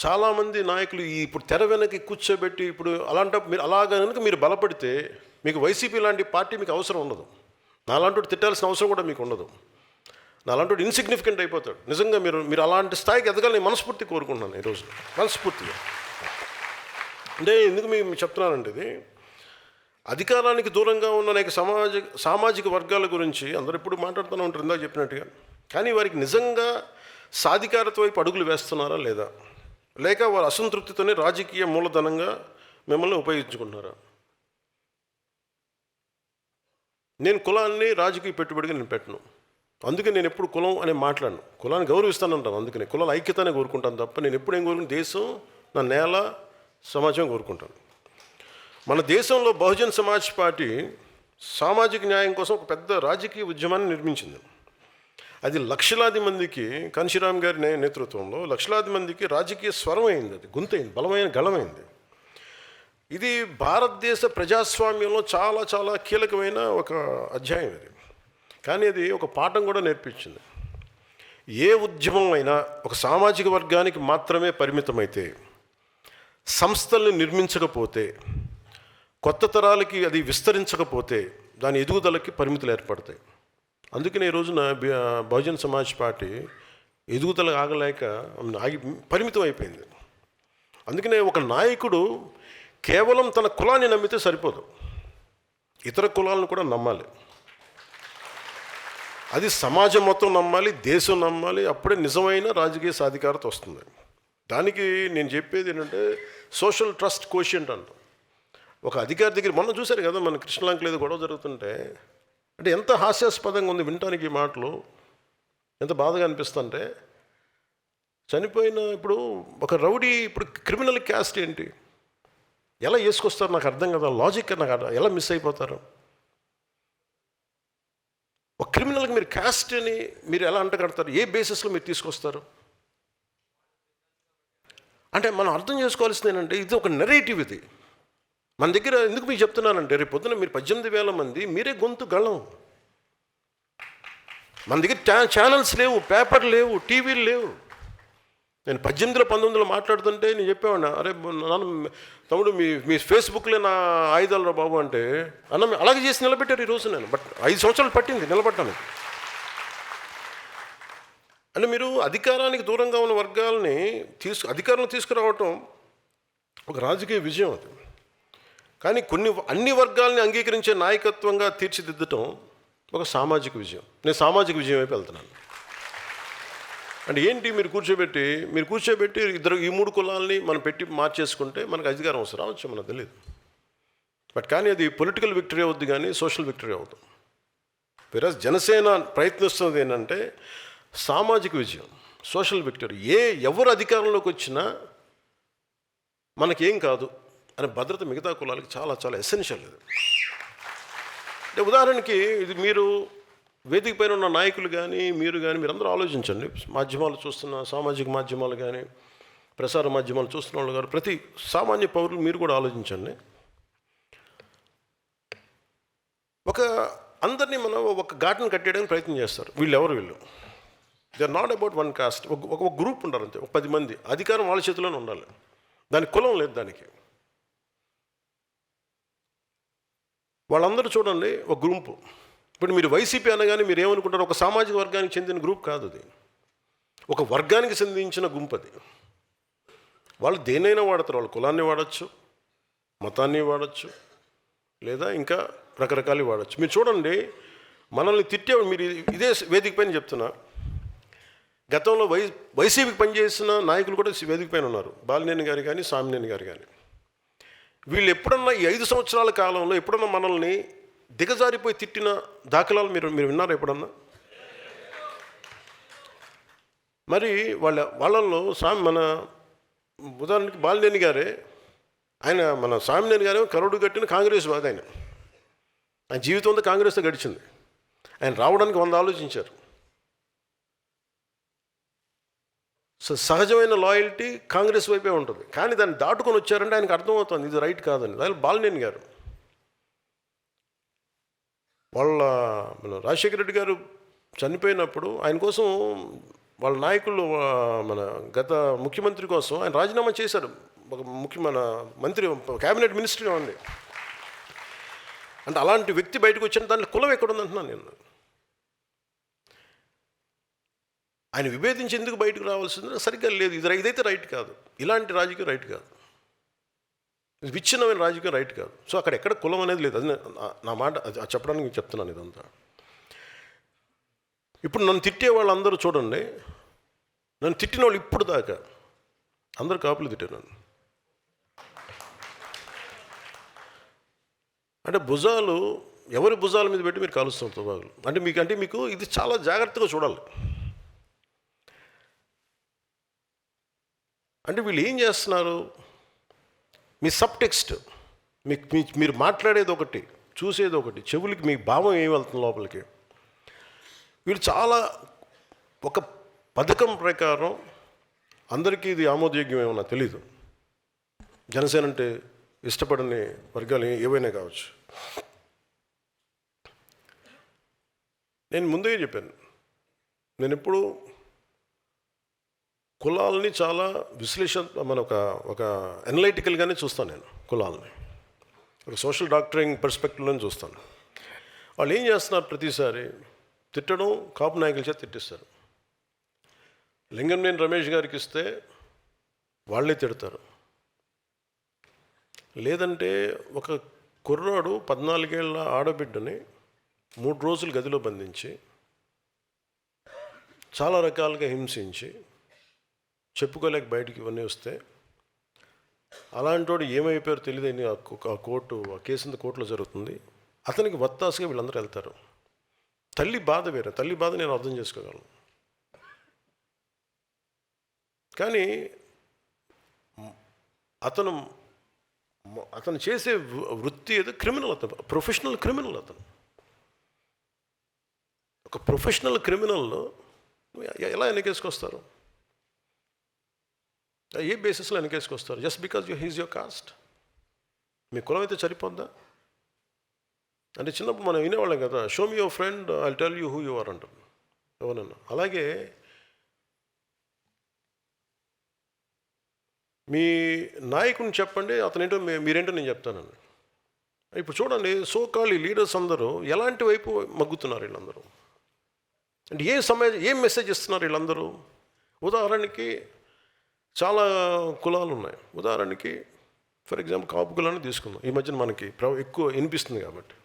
S1: చాలామంది నాయకులు ఇప్పుడు తెర వెనక్కి కూర్చోబెట్టి ఇప్పుడు అలాంటప్పుడు మీరు కనుక మీరు బలపడితే మీకు వైసీపీ లాంటి పార్టీ మీకు అవసరం ఉండదు. నాలాంటి తిట్టాల్సిన అవసరం కూడా మీకు ఉండదు. నాలాంటి ఇన్సిగ్నిఫికెంట్ అయిపోతాడు. నిజంగా మీరు అలాంటి స్థాయికి ఎదగాలని మనస్ఫూర్తి కోరుకుంటున్నాను ఈరోజు, మనస్ఫూర్తిగా. అంటే ఎందుకు మీకు చెప్తున్నానంటే, ఇది అధికారానికి దూరంగా ఉన్న అనేక సామాజిక వర్గాల గురించి అందరూ ఎప్పుడు మాట్లాడుతూనే ఉంటారు, ఇందాక చెప్పినట్టుగా. కానీ వారికి నిజంగా సాధికారత వైపు అడుగులు వేస్తున్నారా లేదా, లేక వారి అసంతృప్తితోనే రాజకీయ మూలధనంగా మిమ్మల్ని ఉపయోగించుకుంటున్నారా? నేను కులాన్ని రాజకీయ పెట్టుబడిగా నేను పెట్టను. అందుకే నేను ఎప్పుడు కులం అని మాట్లాడను. కులాన్ని గౌరవిస్తానంటాను. అందుకని కులాల ఐక్యతనే కోరుకుంటాను తప్ప నేను ఎప్పుడు ఏం కోరుకుంటాను? దేశం, నా నేల, సమాజం కోరుకుంటాను. మన దేశంలో బహుజన్ సమాజ్ పార్టీ సామాజిక న్యాయం కోసం ఒక పెద్ద రాజకీయ ఉద్యమాన్ని నిర్మించింది. అది లక్షలాది మందికి, కాంశీరామ్ గారి నేతృత్వంలో లక్షలాది మందికి రాజకీయ స్వరం అయింది, అది గొంతైంది, బలమైన గళమైంది. ఇది భారతదేశ ప్రజాస్వామ్యంలో చాలా చాలా కీలకమైన ఒక అధ్యాయం ఇది. కానీ అది ఒక పాఠం కూడా నేర్పించింది. ఏ ఉద్యమం అయినా ఒక సామాజిక వర్గానికి మాత్రమే పరిమితమైతే, సంస్థల్ని నిర్మించకపోతే, కొత్త తరాలకి అది విస్తరించకపోతే దాని ఎదుగుదలకి పరిమితులు ఏర్పడతాయి. అందుకనే ఈ రోజున బహుజన్ సమాజ్ పార్టీ ఎదుగుదల ఆగలేక పరిమితం అయిపోయింది. అందుకనే ఒక నాయకుడు కేవలం తన కులాన్ని నమ్మితే సరిపోదు, ఇతర కులాలను కూడా నమ్మాలి. అది సమాజం మొత్తం నమ్మాలి, దేశం నమ్మాలి. అప్పుడే నిజమైన రాజకీయ సాధికారత వస్తుంది. దానికి నేను చెప్పేది ఏంటంటే సోషల్ ట్రస్ట్ కోషియంట్ అంటాం. ఒక అధికారి దగ్గర మొన్న చూశారు కదా, మన కృష్ణలంకలో ఏదో గొడవ జరుగుతుంటే, అంటే ఎంత హాస్యాస్పదంగా ఉంది వినటానికి ఈ మాటలు, ఎంత బాధగా అనిపిస్తుంటే. చనిపోయిన ఇప్పుడు ఒక రౌడీ, ఇప్పుడు క్రిమినల్ క్యాస్ట్ ఏంటి, ఎలా వేసుకొస్తారు నాకు అర్థం కదా, లాజిక్ నాకు ఎలా మిస్ అయిపోతారు. ఒక క్రిమినల్కి మీరు క్యాస్ట్ అని మీరు ఎలా అంటగడతారు, ఏ బేసిస్లో మీరు తీసుకొస్తారు అంటే మనం అర్థం చేసుకోవాల్సింది ఏంటంటే ఇది ఒక నెరేటివ్. ఇది మన దగ్గర ఎందుకు మీకు చెప్తున్నానంటే, రేపు పొద్దున మీరు 18,000 మంది మీరే గొంతు గళం. మన దగ్గర ఛానల్స్ లేవు, పేపర్ లేవు, టీవీలు లేవు. నేను 18లో 19లో మాట్లాడుతుంటే నేను చెప్పేవాడినా, అరే నాన్న తమ్ముడు మీ ఫేస్బుక్లో నా ఆయుధాలు రా బాబు అంటే, అన్న అలాగే చేసి నిలబెట్టారు ఈరోజు. నేను 5 సంవత్సరాలు పట్టింది నిలబడ్డానికి. అంటే మీరు అధికారానికి దూరంగా ఉన్న వర్గాలని అధికారంలో తీసుకురావటం ఒక రాజకీయ విజయం అది. కానీ అన్ని వర్గాలని అంగీకరించే నాయకత్వంగా తీర్చిదిద్దటం ఒక సామాజిక విజయం. నేను సామాజిక విజయం వైపు వెళ్తున్నాను. అంటే ఏంటి, మీరు కూర్చోబెట్టి ఈ 3 కులాలని మనం పెట్టి మార్చేసుకుంటే మనకు అధికారం అవసరం రావచ్చు, మనకు తెలియదు. కానీ అది పొలిటికల్ విక్టరీ అవుద్ది, కానీ సోషల్ విక్టరీ అవుతుంది. వేరే జనసేన ప్రయత్నిస్తున్నది ఏంటంటే సామాజిక విజయం, సోషల్ విక్టరీ. ఎవరు అధికారంలోకి వచ్చినా మనకేం కాదు అనే భద్రత మిగతా కులాలకి చాలా చాలా ఎసెన్షియల్. ఇది అంటే ఉదాహరణకి, ఇది మీరు వేదిక పైన ఉన్న నాయకులు కానీ మీరందరూ ఆలోచించండి. మాధ్యమాలు చూస్తున్న, సామాజిక మాధ్యమాలు కానీ ప్రసార మాధ్యమాలు చూస్తున్న వాళ్ళు కానీ ప్రతి సామాన్య పౌరులు మీరు కూడా ఆలోచించండి. అందరినీ మనం ఒక ఘాటును కట్టేయడానికి ప్రయత్నం చేస్తారు. వీళ్ళు they are not about one caste. ఒక గ్రూప్ ఉండాలి అంతే, ఒక 10 మంది. అధికారం వాళ్ళ చేతిలోనే ఉండాలి, దానికి కులం లేదు. దానికి వాళ్ళందరూ చూడండి ఒక గ్రూపు. ఇప్పుడు మీరు వైసీపీ అనగానే మీరు ఏమనుకుంటారు, ఒక సామాజిక వర్గానికి చెందిన గ్రూప్ కాదు అది, ఒక వర్గానికి చెందించిన గుంపు అది. వాళ్ళు దేన్నైనా వాడతారు, వాళ్ళ కులాన్ని వాడచ్చు, మతాన్ని వాడచ్చు, లేదా ఇంకా రకరకాలు వాడచ్చు. మీరు చూడండి, మనల్ని తిట్టేవాడు, మీరు ఇదే వేదిక పైన చెప్తున్నా, గతంలో వైసీపీకి పనిచేసిన నాయకులు కూడా వేదిక పైన ఉన్నారు. బాలినేని గారు కానీ, సామినేని గారు కానీ. వీళ్ళు ఎప్పుడన్నా ఈ 5 సంవత్సరాల కాలంలో ఎప్పుడన్నా మనల్ని దిగజారిపోయి తిట్టిన దాఖలాలు మీరు విన్నారా ఎప్పుడన్నా? మరి వాళ్ళల్లో మన ఉదాహరణకి బాలినేని గారే, ఆయన మన సామినేని గారే కరుడు కట్టిన కాంగ్రెస్ వాది. ఆయన జీవితం అంతా కాంగ్రెస్తో గడిచింది. ఆయన రావడానికి 100 ఆలోచించారు. సో సహజమైన లాయల్టీ కాంగ్రెస్ వైపే ఉంటుంది. కానీ దాన్ని దాటుకొని వచ్చారంటే ఆయనకు అర్థమవుతుంది ఇది రైట్ కాదని. అదే బాలినేని గారు, మన రాజశేఖర రెడ్డి గారు చనిపోయినప్పుడు ఆయన కోసం వాళ్ళ నాయకులు, మన గత ముఖ్యమంత్రి కోసం ఆయన రాజీనామా చేశారు. మన మంత్రి, క్యాబినెట్ మినిస్టర్గా ఉంది. అంటే అలాంటి వ్యక్తి బయటకు వచ్చిన దాంట్లో కులం ఎక్కడుందంటున్నాను నేను. ఆయన విభేదించి ఎందుకు బయటకు రావాల్సింది సరిగ్గా లేదు. ఇదైతే రైట్ కాదు, ఇలాంటి రాజకీయం రైట్ కాదు, విచ్ఛిన్నమైన రాజకీయం రైట్ కాదు. సో అక్కడ ఎక్కడ కులం అనేది లేదు. అది నా మాట చెప్పడానికి చెప్తున్నాను ఇదంతా. ఇప్పుడు నన్ను తిట్టే వాళ్ళందరూ చూడండి, నన్ను తిట్టిన వాళ్ళు ఇప్పుడు దాకా అందరూ కాపులు తిట్టారు నన్ను. అంటే ఎవరి భుజాల మీద పెట్టి మీరు కాలుస్తున్నారు తుపాకులు. అంటే మీకు ఇది చాలా జాగ్రత్తగా చూడాలి. అంటే వీళ్ళు ఏం చేస్తున్నారు, మీ సబ్ టెక్స్ట్ మీరు మాట్లాడేది ఒకటి, చూసేది ఒకటి, చెవులకి మీ భావం ఏమి వెళ్తుంది లోపలికి. వీళ్ళు చాలా ఒక పథకం ప్రకారం అందరికీ ఇది ఆమోదయోగ్యమేమో నాకు తెలీదు. జనసేన అంటే ఇష్టపడని వర్గాలు ఏవైనా కావచ్చు. నేను ముందే చెప్పాను, నేను ఎప్పుడు కులాలని చాలా ఒక అనలైటికల్గానే చూస్తాను. నేను కులాలని ఒక సోషల్ డాక్టరింగ్ పర్స్పెక్టివ్లోనే చూస్తాను. వాళ్ళు ఏం చేస్తున్నారు, ప్రతిసారి తిట్టడం, కాపు నాయకుల చేత తిట్టిస్తారు. లింగంనేని రమేష్ గారికి ఇస్తే వాళ్ళే తిడతారు. లేదంటే ఒక కుర్రాడు 14 ఏళ్ళ ఆడబిడ్డని 3 రోజులు గదిలో బంధించి చాలా రకాలుగా హింసించి చెప్పుకోలేక బయటికి ఇవన్నీ వస్తే అలాంటి వాడు ఏమైపోయారో తెలియదని ఆ కేసు కోర్టులో జరుగుతుంది. అతనికి వత్తాసుగా వీళ్ళందరూ వెళ్తారు. తల్లి బాధ వేరే, తల్లి బాధ నేను అర్థం చేసుకోగలను. కానీ అతను చేసే వృత్తి ఏదో క్రిమినల్, అతను ప్రొఫెషనల్ క్రిమినల్. అతను ఒక ప్రొఫెషనల్ క్రిమినల్లో ఎలా వెనకేసుకొస్తారు? ఏ బేసిస్లో వెనకేసుకొస్తారు? Just because he's your caste. మీ కులం అయితే సరిపోద్దా? అంటే చిన్నప్పుడు మనం వినేవాళ్ళం కదా, show me your friend, I tell you who you are అంటారు ఎవరన్నా. అలాగే మీ నాయకుడిని చెప్పండి, అతనేంటో మీరేంటో నేను చెప్తానండి. ఇప్పుడు చూడండి, సోకాల్ లీడర్స్ అందరూ ఎలాంటి వైపు మగ్గుతున్నారు వీళ్ళందరూ. అంటే ఏం మెసేజ్ ఇస్తున్నారు వీళ్ళందరూ? ఉదాహరణకి చాలా కులాలు ఉన్నాయి. ఉదాహరణకి ఫర్ ఎగ్జాంపుల్ కాపు కులాన్ని తీసుకుందాం. ఈ మధ్యన మనకి ఎక్కువ వినిపిస్తుంది కాబట్టి.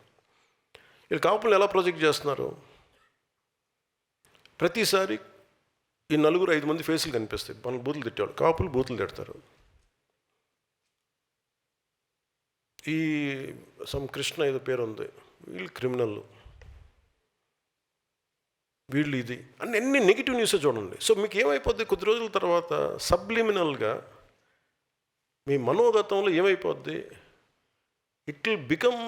S1: వీళ్ళు కాపులను ఎలా ప్రొజెక్ట్ చేస్తున్నారు? ప్రతిసారి ఈ 4-5 మంది ఫేసులు కనిపిస్తాయి. మన బూతులు తిట్టేవాళ్ళు, కాపులు బూతులు తిడతారు. ఈ కృష్ణ ఏదో పేరు ఉంది, వీళ్ళు క్రిమినల్, వీళ్ళు ఇది అన్ని నెగిటివ్ న్యూస్ చూడండి. సో మీకు ఏమైపోద్ది, కొద్ది రోజుల తర్వాత సబ్లిమినల్గా మీ మనోగతంలో ఏమైపోద్ది, it will become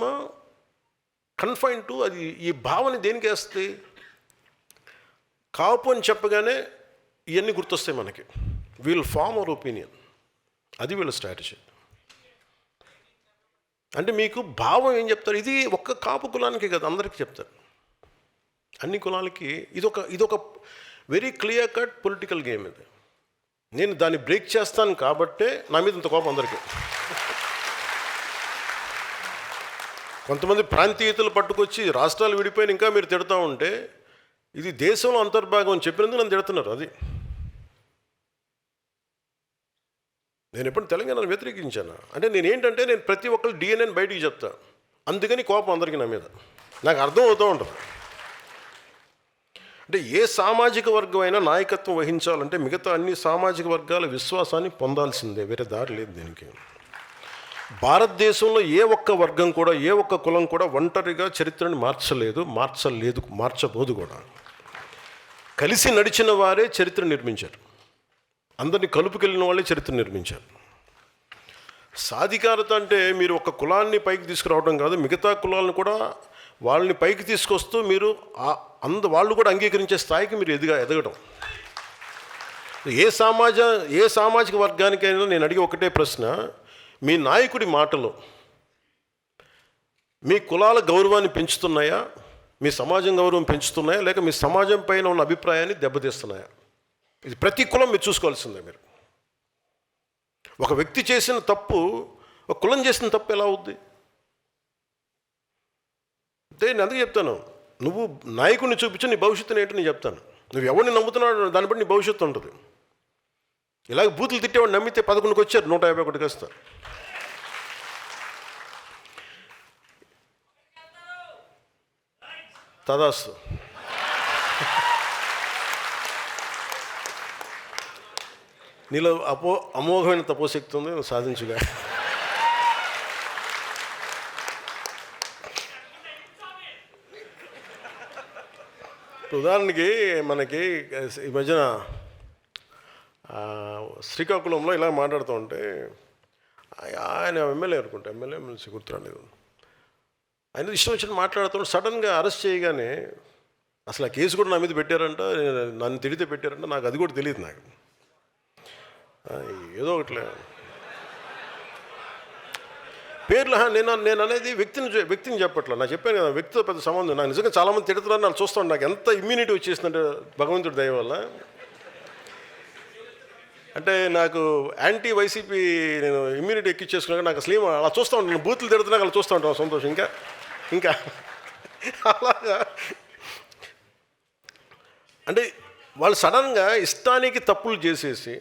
S1: confine to అది. ఈ భావన దేనికి వేస్తే, కాపు అని చెప్పగానే ఇవన్నీ గుర్తొస్తాయి మనకి. We'll form our opinion. అది వీళ్ళ స్ట్రాటజీ. అంటే మీకు భావం ఏం చెప్తారు? ఇది ఒక్క కాపు కులానికి కదా, అందరికీ చెప్తారు, అన్ని కులాలకి. ఇదొక very clear cut political game ఇది. నేను దాన్ని బ్రేక్ చేస్తాను కాబట్టే నా మీద ఇంత కోపం అందరికీ. కొంతమంది ప్రాంతీయతలు పట్టుకొచ్చి రాష్ట్రాలు విడిపోయిన ఇంకా మీరు తిడతా ఉంటే, ఇది దేశంలో అంతర్భాగం అని చెప్పినందుకు నన్ను తిడుతున్నారు. అది నేను ఎప్పుడు తెలంగాణను వ్యతిరేకించాను అంటే నేను ప్రతి ఒక్కరు డిఎన్ఏని బయటికి చెప్తా. అందుకని కోపం అందరికీ నా మీద. నాకు అర్థం అవుతూ ఉంటుంది. అంటే ఏ సామాజిక వర్గం అయినా నాయకత్వం వహించాలంటే మిగతా అన్ని సామాజిక వర్గాల విశ్వాసాన్ని పొందాల్సిందే, వేరే దారి లేదు దీనికి. భారతదేశంలో ఏ ఒక్క వర్గం కూడా, ఏ ఒక్క కులం కూడా ఒంటరిగా చరిత్రని మార్చబోదు కూడా. కలిసి నడిచిన వారే చరిత్ర నిర్మించారు. అందరినీ కలుపుకెళ్ళిన వాళ్ళే చరిత్ర నిర్మించారు. సాధికారత అంటే మీరు ఒక కులాన్ని పైకి తీసుకురావడం కాదు, మిగతా కులాలను కూడా వాళ్ళని పైకి తీసుకొస్తూ మీరు వాళ్ళు కూడా అంగీకరించే స్థాయికి మీరు ఎదగడం. ఏ సామాజిక వర్గానికైనా నేను అడిగే ఒకటే ప్రశ్న, మీ నాయకుడి మాటలు మీ కులాల గౌరవాన్ని పెంచుతున్నాయా, మీ సమాజం గౌరవం పెంచుతున్నాయా, లేక మీ సమాజం పైన ఉన్న అభిప్రాయాన్ని దెబ్బతీస్తున్నాయా? ఇది ప్రతి కులం మీరు చూసుకోవాల్సిందే. మీరు ఒక వ్యక్తి చేసిన తప్పు ఒక కులం చేసిన తప్పు ఎలా అవుద్ది? అంటే నేను అందుకే చెప్తాను, నువ్వు నాయకుడిని చూపించు, నీ భవిష్యత్తుని ఏంటో నేను చెప్తాను. నువ్వు ఎవరిని నమ్ముతున్నావు దాన్ని బట్టి నీ భవిష్యత్తు ఉంటుంది. ఇలాగ బూతులు తిట్టేవాడు నమ్మితే 11కి వచ్చారు, 151కి వస్తారు. తదాస్తు. నీలో అమోఘమైన తపోశక్తి ఉంది, నువ్వు సాధించుగా. ఉదాహరణకి మనకి ఈ మధ్యన శ్రీకాకుళంలో ఇలా మాట్లాడుతూ ఉంటే, ఆయన ఎమ్మెల్యే అనుకుంటా, ఎమ్మెల్సీ గుర్తురాలేదు. ఆయన ఇష్టం వచ్చిన మాట్లాడుతున్నాడు. సడన్గా అరెస్ట్ చేయగానే అసలు ఆ కేసు కూడా నా మీద పెట్టారంట, నన్ను తిడితే పెట్టారంట, నాకు అది కూడా తెలియదు. నాకు ఏదో ఒకట్లే పేర్లు నేను అనేది వ్యక్తిని చెప్పట్లా. నాకు చెప్పాను కదా, వ్యక్తితో పెద్ద సంబంధం. నాకు నిజంగా చాలామంది తిడుతున్నారు, నాకు చూస్తాను. నాకు ఎంత ఇమ్యూనిటీ వచ్చేసిందంటే భగవంతుడి దయ వల్ల. అంటే నాకు యాంటీ వైసీపీ నేను ఇమ్యూనిటీ ఎక్కిచ్చేసుకున్నాక నాకు అసలు అలా చూస్తూ ఉంటాను. నేను బూతులు తిడుతున్నాక అలా చూస్తూ ఉంటాను, సంతోషం. ఇంకా అలాగా అంటే వాళ్ళు సడన్గా ఇష్టానికి తప్పులు చేసేసి,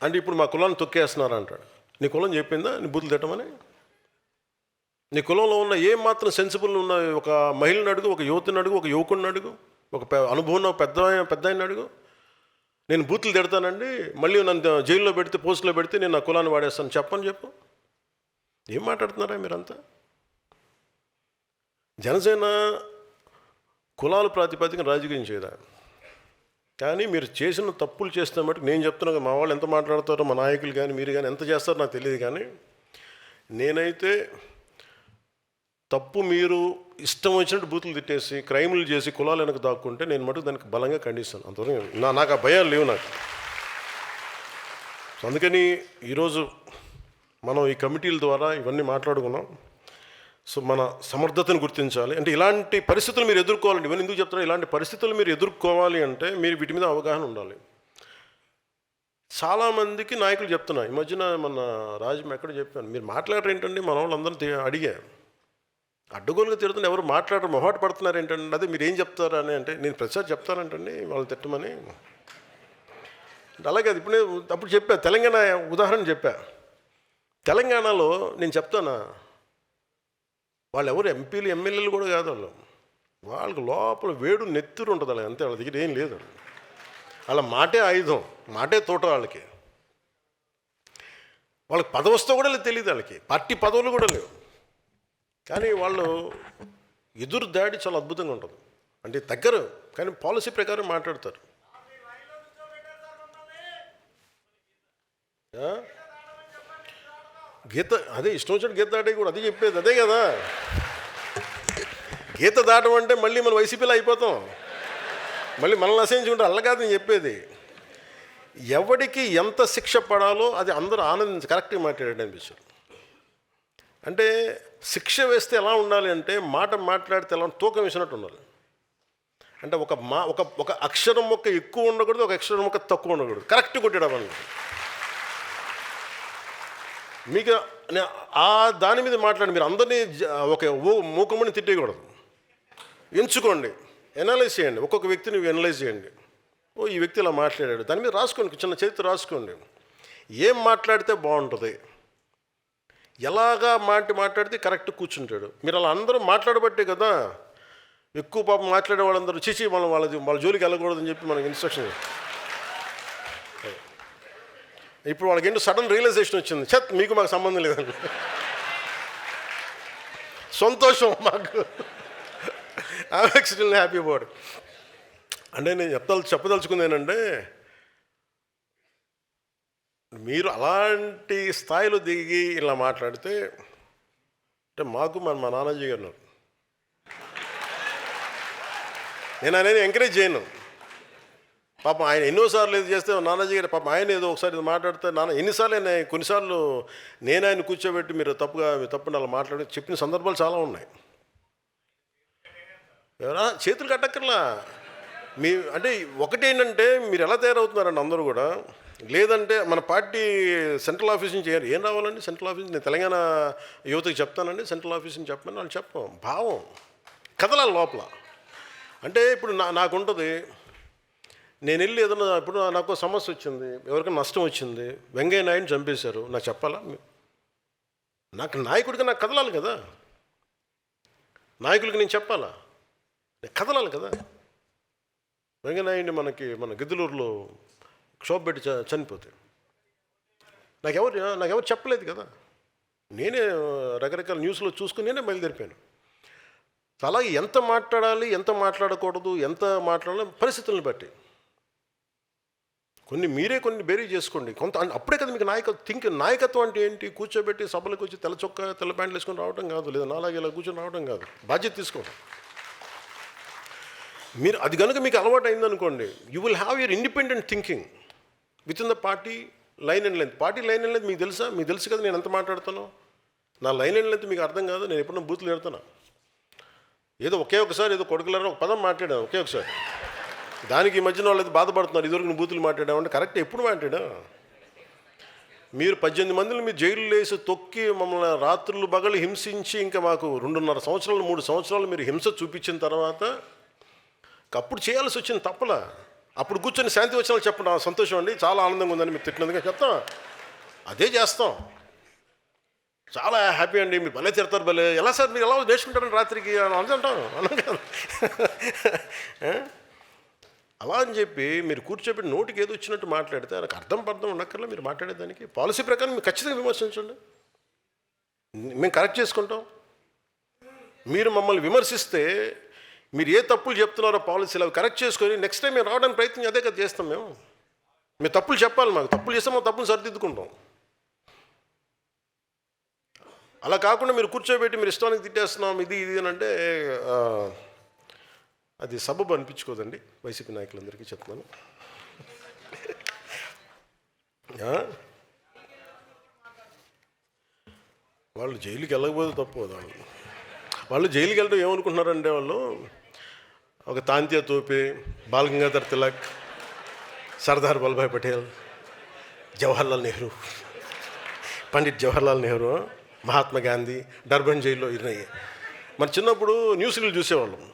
S1: అంటే ఇప్పుడు మా కులాన్ని తొక్కేస్తున్నారు అంటాడు. నీ కులం చెప్పిందా నీ బూతులు తిట్టమని? నీ కులంలో ఉన్న ఏం మాత్రం సెన్సిబుల్ ఉన్న ఒక మహిళను అడుగు, ఒక యువతిని అడుగు, ఒక యువకుడిని అడుగు, ఒక అనుభవం పెద్ద ఆయన అడుగు. నేను బూతులు తిడతానండి, మళ్ళీ నన్ను జైల్లో పెడితే, పోస్టులో పెడితే నేను నా కులాన్ని వాడేస్తాను చెప్పు. ఏం మాట్లాడుతున్నారా మీరంతా? జనసేన కులాల ప్రాతిపదికన రాజకీయం చేయదా? కానీ మీరు చేసిన తప్పులు చేస్తే మటుకు నేను చెప్తున్నా, మా వాళ్ళు ఎంత మాట్లాడతారో, మా నాయకులు కానీ మీరు కానీ ఎంత చేస్తారో నాకు తెలియదు. కానీ నేనైతే తప్పు మీరు ఇష్టం వచ్చినట్టు బూతులు తిట్టేసి క్రైములు చేసి కులాలు వెనక దాక్కుంటే నేను మటుకు దానికి బలంగా ఖండిస్తాను. అంతవరకు నాకు ఆ భయాలు లేవు నాకు. అందుకని ఈరోజు మనం ఈ కమిటీల ద్వారా ఇవన్నీ మాట్లాడుకున్నాం. సో మన సమర్థతను గుర్తించాలి. అంటే ఇలాంటి పరిస్థితులు మీరు ఎదుర్కోవాలండి. ఇవన్నీ ఎందుకు చెప్తారో, ఇలాంటి పరిస్థితులు మీరు ఎదుర్కోవాలి అంటే మీరు వీటి మీద అవగాహన ఉండాలి. చాలామందికి నాయకులు చెప్తున్నా, ఈ మధ్యన మన రాజు ఎక్కడ చెప్పాను, మీరు మాట్లాడరు ఏంటండి, మన వాళ్ళందరూ అడిగా, అడ్డగోలుగా తిడుతున్న ఎవరు మాట్లాడరు, మొహాట పడుతున్నారు ఏంటండి, అదే మీరు ఏం చెప్తారు అని. అంటే నేను ప్రతిసారి చెప్తానంటండి వాళ్ళు తిట్టమని. అలాగే అది అప్పుడు చెప్పా, తెలంగాణ ఉదాహరణ చెప్పా. తెలంగాణలో నేను చెప్తానా, వాళ్ళు ఎవరు ఎంపీలు ఎమ్మెల్యేలు కూడా కాదు, వాళ్ళకి లోపల వేడు నెత్తురు ఉంటుంది. అలా అంతే, వాళ్ళ దగ్గర ఏం లేదు. వాళ్ళ మాటే ఆయుధం, మాటే తోట. వాళ్ళకి పదవస్తో కూడా తెలియదు, వాళ్ళకి పార్టీ పదవులు కూడా లేవు. కానీ వాళ్ళు ఎదురు దాడి చాలా అద్భుతంగా ఉంటుంది. అంటే దగ్గర కానీ పాలసీ ప్రకారం మాట్లాడతారు. గీత అదే ఇష్టం వచ్చినట్టు గీత దాటే కూడా అదే చెప్పేది, అదే కదా. గీత దాటం అంటే మళ్ళీ మనం వైసీపీలో అయిపోతాం, మళ్ళీ మనల్ని అసహించుకుంటారు. అలా కాదు నేను చెప్పేది. ఎవడికి ఎంత శిక్ష పడాలో అది అందరూ ఆనందించి కరెక్ట్గా మాట్లాడాడు అనిపించారు. అంటే శిక్ష వేస్తే ఎలా ఉండాలి అంటే, మాట్లాడితే ఎలా తూకం వేసినట్టు ఉండాలి. అంటే ఒక అక్షరం మొక్క ఎక్కువ ఉండకూడదు, ఒక అక్షరం మొక్క తక్కువ ఉండకూడదు, కరెక్ట్ కొట్టడం అన్నమాట. మీకు దాని మీద మాట్లాడి మీరు అందరినీ ఒక మూకమ్మని తిట్టేయకూడదు. ఎంచుకోండి, ఎనలైజ్ చేయండి, ఒక్కొక్క వ్యక్తిని ఎనలైజ్ చేయండి. ఈ వ్యక్తి ఇలా మాట్లాడాడు, దాని మీద రాసుకోండి, చిన్న చరిత్ర రాసుకోండి. ఏం మాట్లాడితే బాగుంటుంది, ఎలాగా మాట్లాడితే కరెక్ట్ కూర్చుంటాడు. మీరు అలా అందరూ మాట్లాడబట్టే కదా ఎక్కువ పాపం మాట్లాడే వాళ్ళందరూ చిచి వాళ్ళ జోలికి వెళ్ళకూడదని చెప్పి మనకి ఇన్స్ట్రక్షన్. ఇప్పుడు వాళ్ళకి ఏంటో సడన్ రియలైజేషన్ వచ్చింది, మీకు మాకు సంబంధం లేదండి. సంతోషం మాకు, ఐఎమ్ ఎక్స్ట్రీమ్లీ హ్యాపీ అబౌట్. అంటే నేను చెప్పదలుచుకుంది ఏంటంటే, మీరు అలాంటి స్థాయిలో దిగి ఇలా మాట్లాడితే, అంటే మాకు మా నానాజీ గారు, నేను అనేది ఎంకరేజ్ చేయను. పాపం ఆయన ఎన్నోసార్లు ఇది చేస్తే నానాజీ గారు పాపం ఆయన ఏదో ఒకసారి మాట్లాడితే ఎన్నిసార్లు కొన్నిసార్లు నేను ఆయన కూర్చోబెట్టి మీరు తప్పుని అలా మాట్లాడి చెప్పిన సందర్భాలు చాలా ఉన్నాయి. ఎవరా చేతులు కట్టక్కర్లా. అంటే ఒకటేంటంటే మీరు ఎలా తయారవుతున్నారండి అందరూ కూడా. లేదంటే మన పార్టీ సెంట్రల్ ఆఫీస్ నుంచి ఏం రావాలండి, సెంట్రల్ ఆఫీస్ నేను తెలంగాణ యువతకి చెప్తానండి, సెంట్రల్ ఆఫీస్ నుంచి చెప్పమని వాళ్ళు చెప్పం. భావం కదలాలి లోపల. అంటే ఇప్పుడు నాకుంటుంది, నేను వెళ్ళి ఏదన్నా ఇప్పుడు నాకు సమస్య వచ్చింది, ఎవరికైనా నష్టం వచ్చింది, వెంకయ్య నాయుడిని చంపేశారు, నాకు చెప్పాలా? నాకు నాయకుడిగా నాకు కదలాలి కదా, నాయకులకి నేను చెప్పాలా, నేను కదలాలి కదా. వెంకయ్య నాయుడిని మన గిద్దలూరులో క్షోభ పెట్టి చనిపోతే నాకెవరు చెప్పలేదు కదా. నేనే రకరకాల న్యూస్లో చూసుకుని నేనే బయలుదేరిపోయాను. అలాగే ఎంత మాట్లాడాలి, ఎంత మాట్లాడకూడదు, ఎంత మాట్లాడాలి పరిస్థితులను బట్టి. కొన్ని బేరీ చేసుకోండి కొంత. అప్పుడే కదా మీకు నాయకత్వం అంటే ఏంటి? కూర్చోబెట్టి సభలకు వచ్చి తెల్ల చొక్కా తెల్ల ప్యాంట్లు వేసుకొని రావడం కాదు, లేదా నాలాగే ఇలా కూర్చొని రావడం కాదు. బాధ్యత తీసుకోండి. మీరు అది కనుక మీకు అలవాటు అయిందనుకోండి, you will have your independent thinking with in the party line and length. Party line and length మీకు తెలుసా? మీకు తెలుసు కదా నేను ఎంత మాట్లాడుతానో. నా లైన్ అండ్ లెంత్ మీకు అర్థం కాదు. నేను ఎప్పుడన్నా బూతులు పెడతాను. ఏదో ఒకసారి ఏదో కొడుకులారా ఒక పదం మాట్లాడాను ఒకసారి. దానికి ఈ మధ్యన వాళ్ళు బాధపడుతున్నారు, ఇదివరకు నేను బూతులు మాట్లాడామంటే. కరెక్ట్, ఎప్పుడు మాట్లాడా? మీరు 18 మందిని మీరు జైలు వేసి తొక్కి మమ్మల్ని రాత్రులు పగలు హింసించి, ఇంకా మాకు 2.5 సంవత్సరాలు 3 సంవత్సరాలు మీరు హింస చూపించిన తర్వాత అప్పుడు చేయాల్సి వచ్చింది తప్పలా. అప్పుడు కూర్చొని శాంతి వచనాలు చెప్పండి, సంతోషం అండి, చాలా ఆనందంగా ఉందని మీరు తిట్టినందుగా చెప్తాం. అదే చేస్తాం. చాలా హ్యాపీ అండి, మీరు భలే తిడతారు, భలే ఎలా సార్ మీరు ఎలా నేర్చుకుంటారని రాత్రికి అంటాం. అలా కాదు. అలా అని చెప్పి మీరు కూర్చోబెట్టి నోటికి ఏదో వచ్చినట్టు మాట్లాడితే నాకు అర్థం ఉండక్కర్లా. మీరు మాట్లాడేదానికి పాలసీ ప్రకారం మీరు ఖచ్చితంగా విమర్శించండి, మేము కరెక్ట్ చేసుకుంటాం. మీరు మమ్మల్ని విమర్శిస్తే మీరు ఏ తప్పులు చెప్తున్నారో పాలసీలు అవి కరెక్ట్ చేసుకొని నెక్స్ట్ టైం మేము రావడానికి ప్రయత్నం అదే కదా చేస్తాం. మేము తప్పులు చెప్పాలి, మాకు తప్పులు చేస్తే మా తప్పులు సరిదిద్దుకుంటాం. అలా కాకుండా మీరు కూర్చోబెట్టి మీరు ఇష్టానికి తిట్టేస్తున్నాం ఇది అని అంటే అది సబబు అనిపించుకోదండి. వైసీపీ నాయకులందరికీ చెప్తున్నాను. వాళ్ళు జైలుకి వెళ్ళకపోతే తప్పు. వాళ్ళు జైలుకి వెళ్ళడం ఏమనుకుంటున్నారంటే, వాళ్ళు ఒక తాంత్య తోపి, బాలగంగాధర్ తిలక్, సర్దార్ వల్లభాయ్ పటేల్, జవహర్లాల్ నెహ్రూ, పండిట్ జవహర్లాల్ నెహ్రూ, మహాత్మా గాంధీ డర్బన్ జైల్లో ఉన్నాయి. మరి చిన్నప్పుడు న్యూస్లు చూసేవాళ్ళం.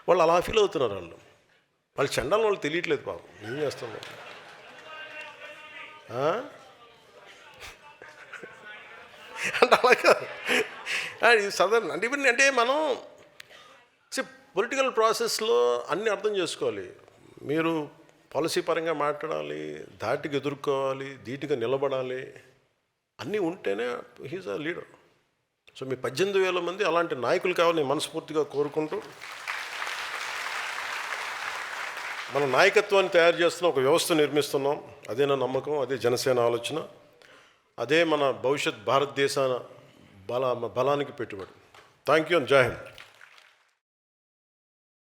S1: వాళ్ళు అలా ఫీల్ అవుతున్నారు. వాళ్ళు చండాలని వాళ్ళు తెలియట్లేదు పాపం. ఏం చేస్తాం అంటే అలాగా సాధారణ అంటే ఇవన్నీ అంటే మనం పొలిటికల్ ప్రాసెస్లో అన్నీ అర్థం చేసుకోవాలి. మీరు పాలసీ పరంగా మాట్లాడాలి, ధాటికి ఎదుర్కోవాలి, ధీటుగా నిలబడాలి, అన్నీ ఉంటేనే హీజ్ అ లీడర్. సో మీ 18,000 మంది అలాంటి నాయకులు కావాలని మనస్ఫూర్తిగా కోరుకుంటూ, మన నాయకత్వాన్ని తయారు చేస్తున్న ఒక వ్యవస్థ నిర్మిస్తున్నాం. అదే నా నమ్మకం, అదే జనసేన ఆలోచన, అదే మన భవిష్యత్ భారతదేశ బలానికి పెట్టుబడి. థ్యాంక్ యూ అండ్ జై హింద్.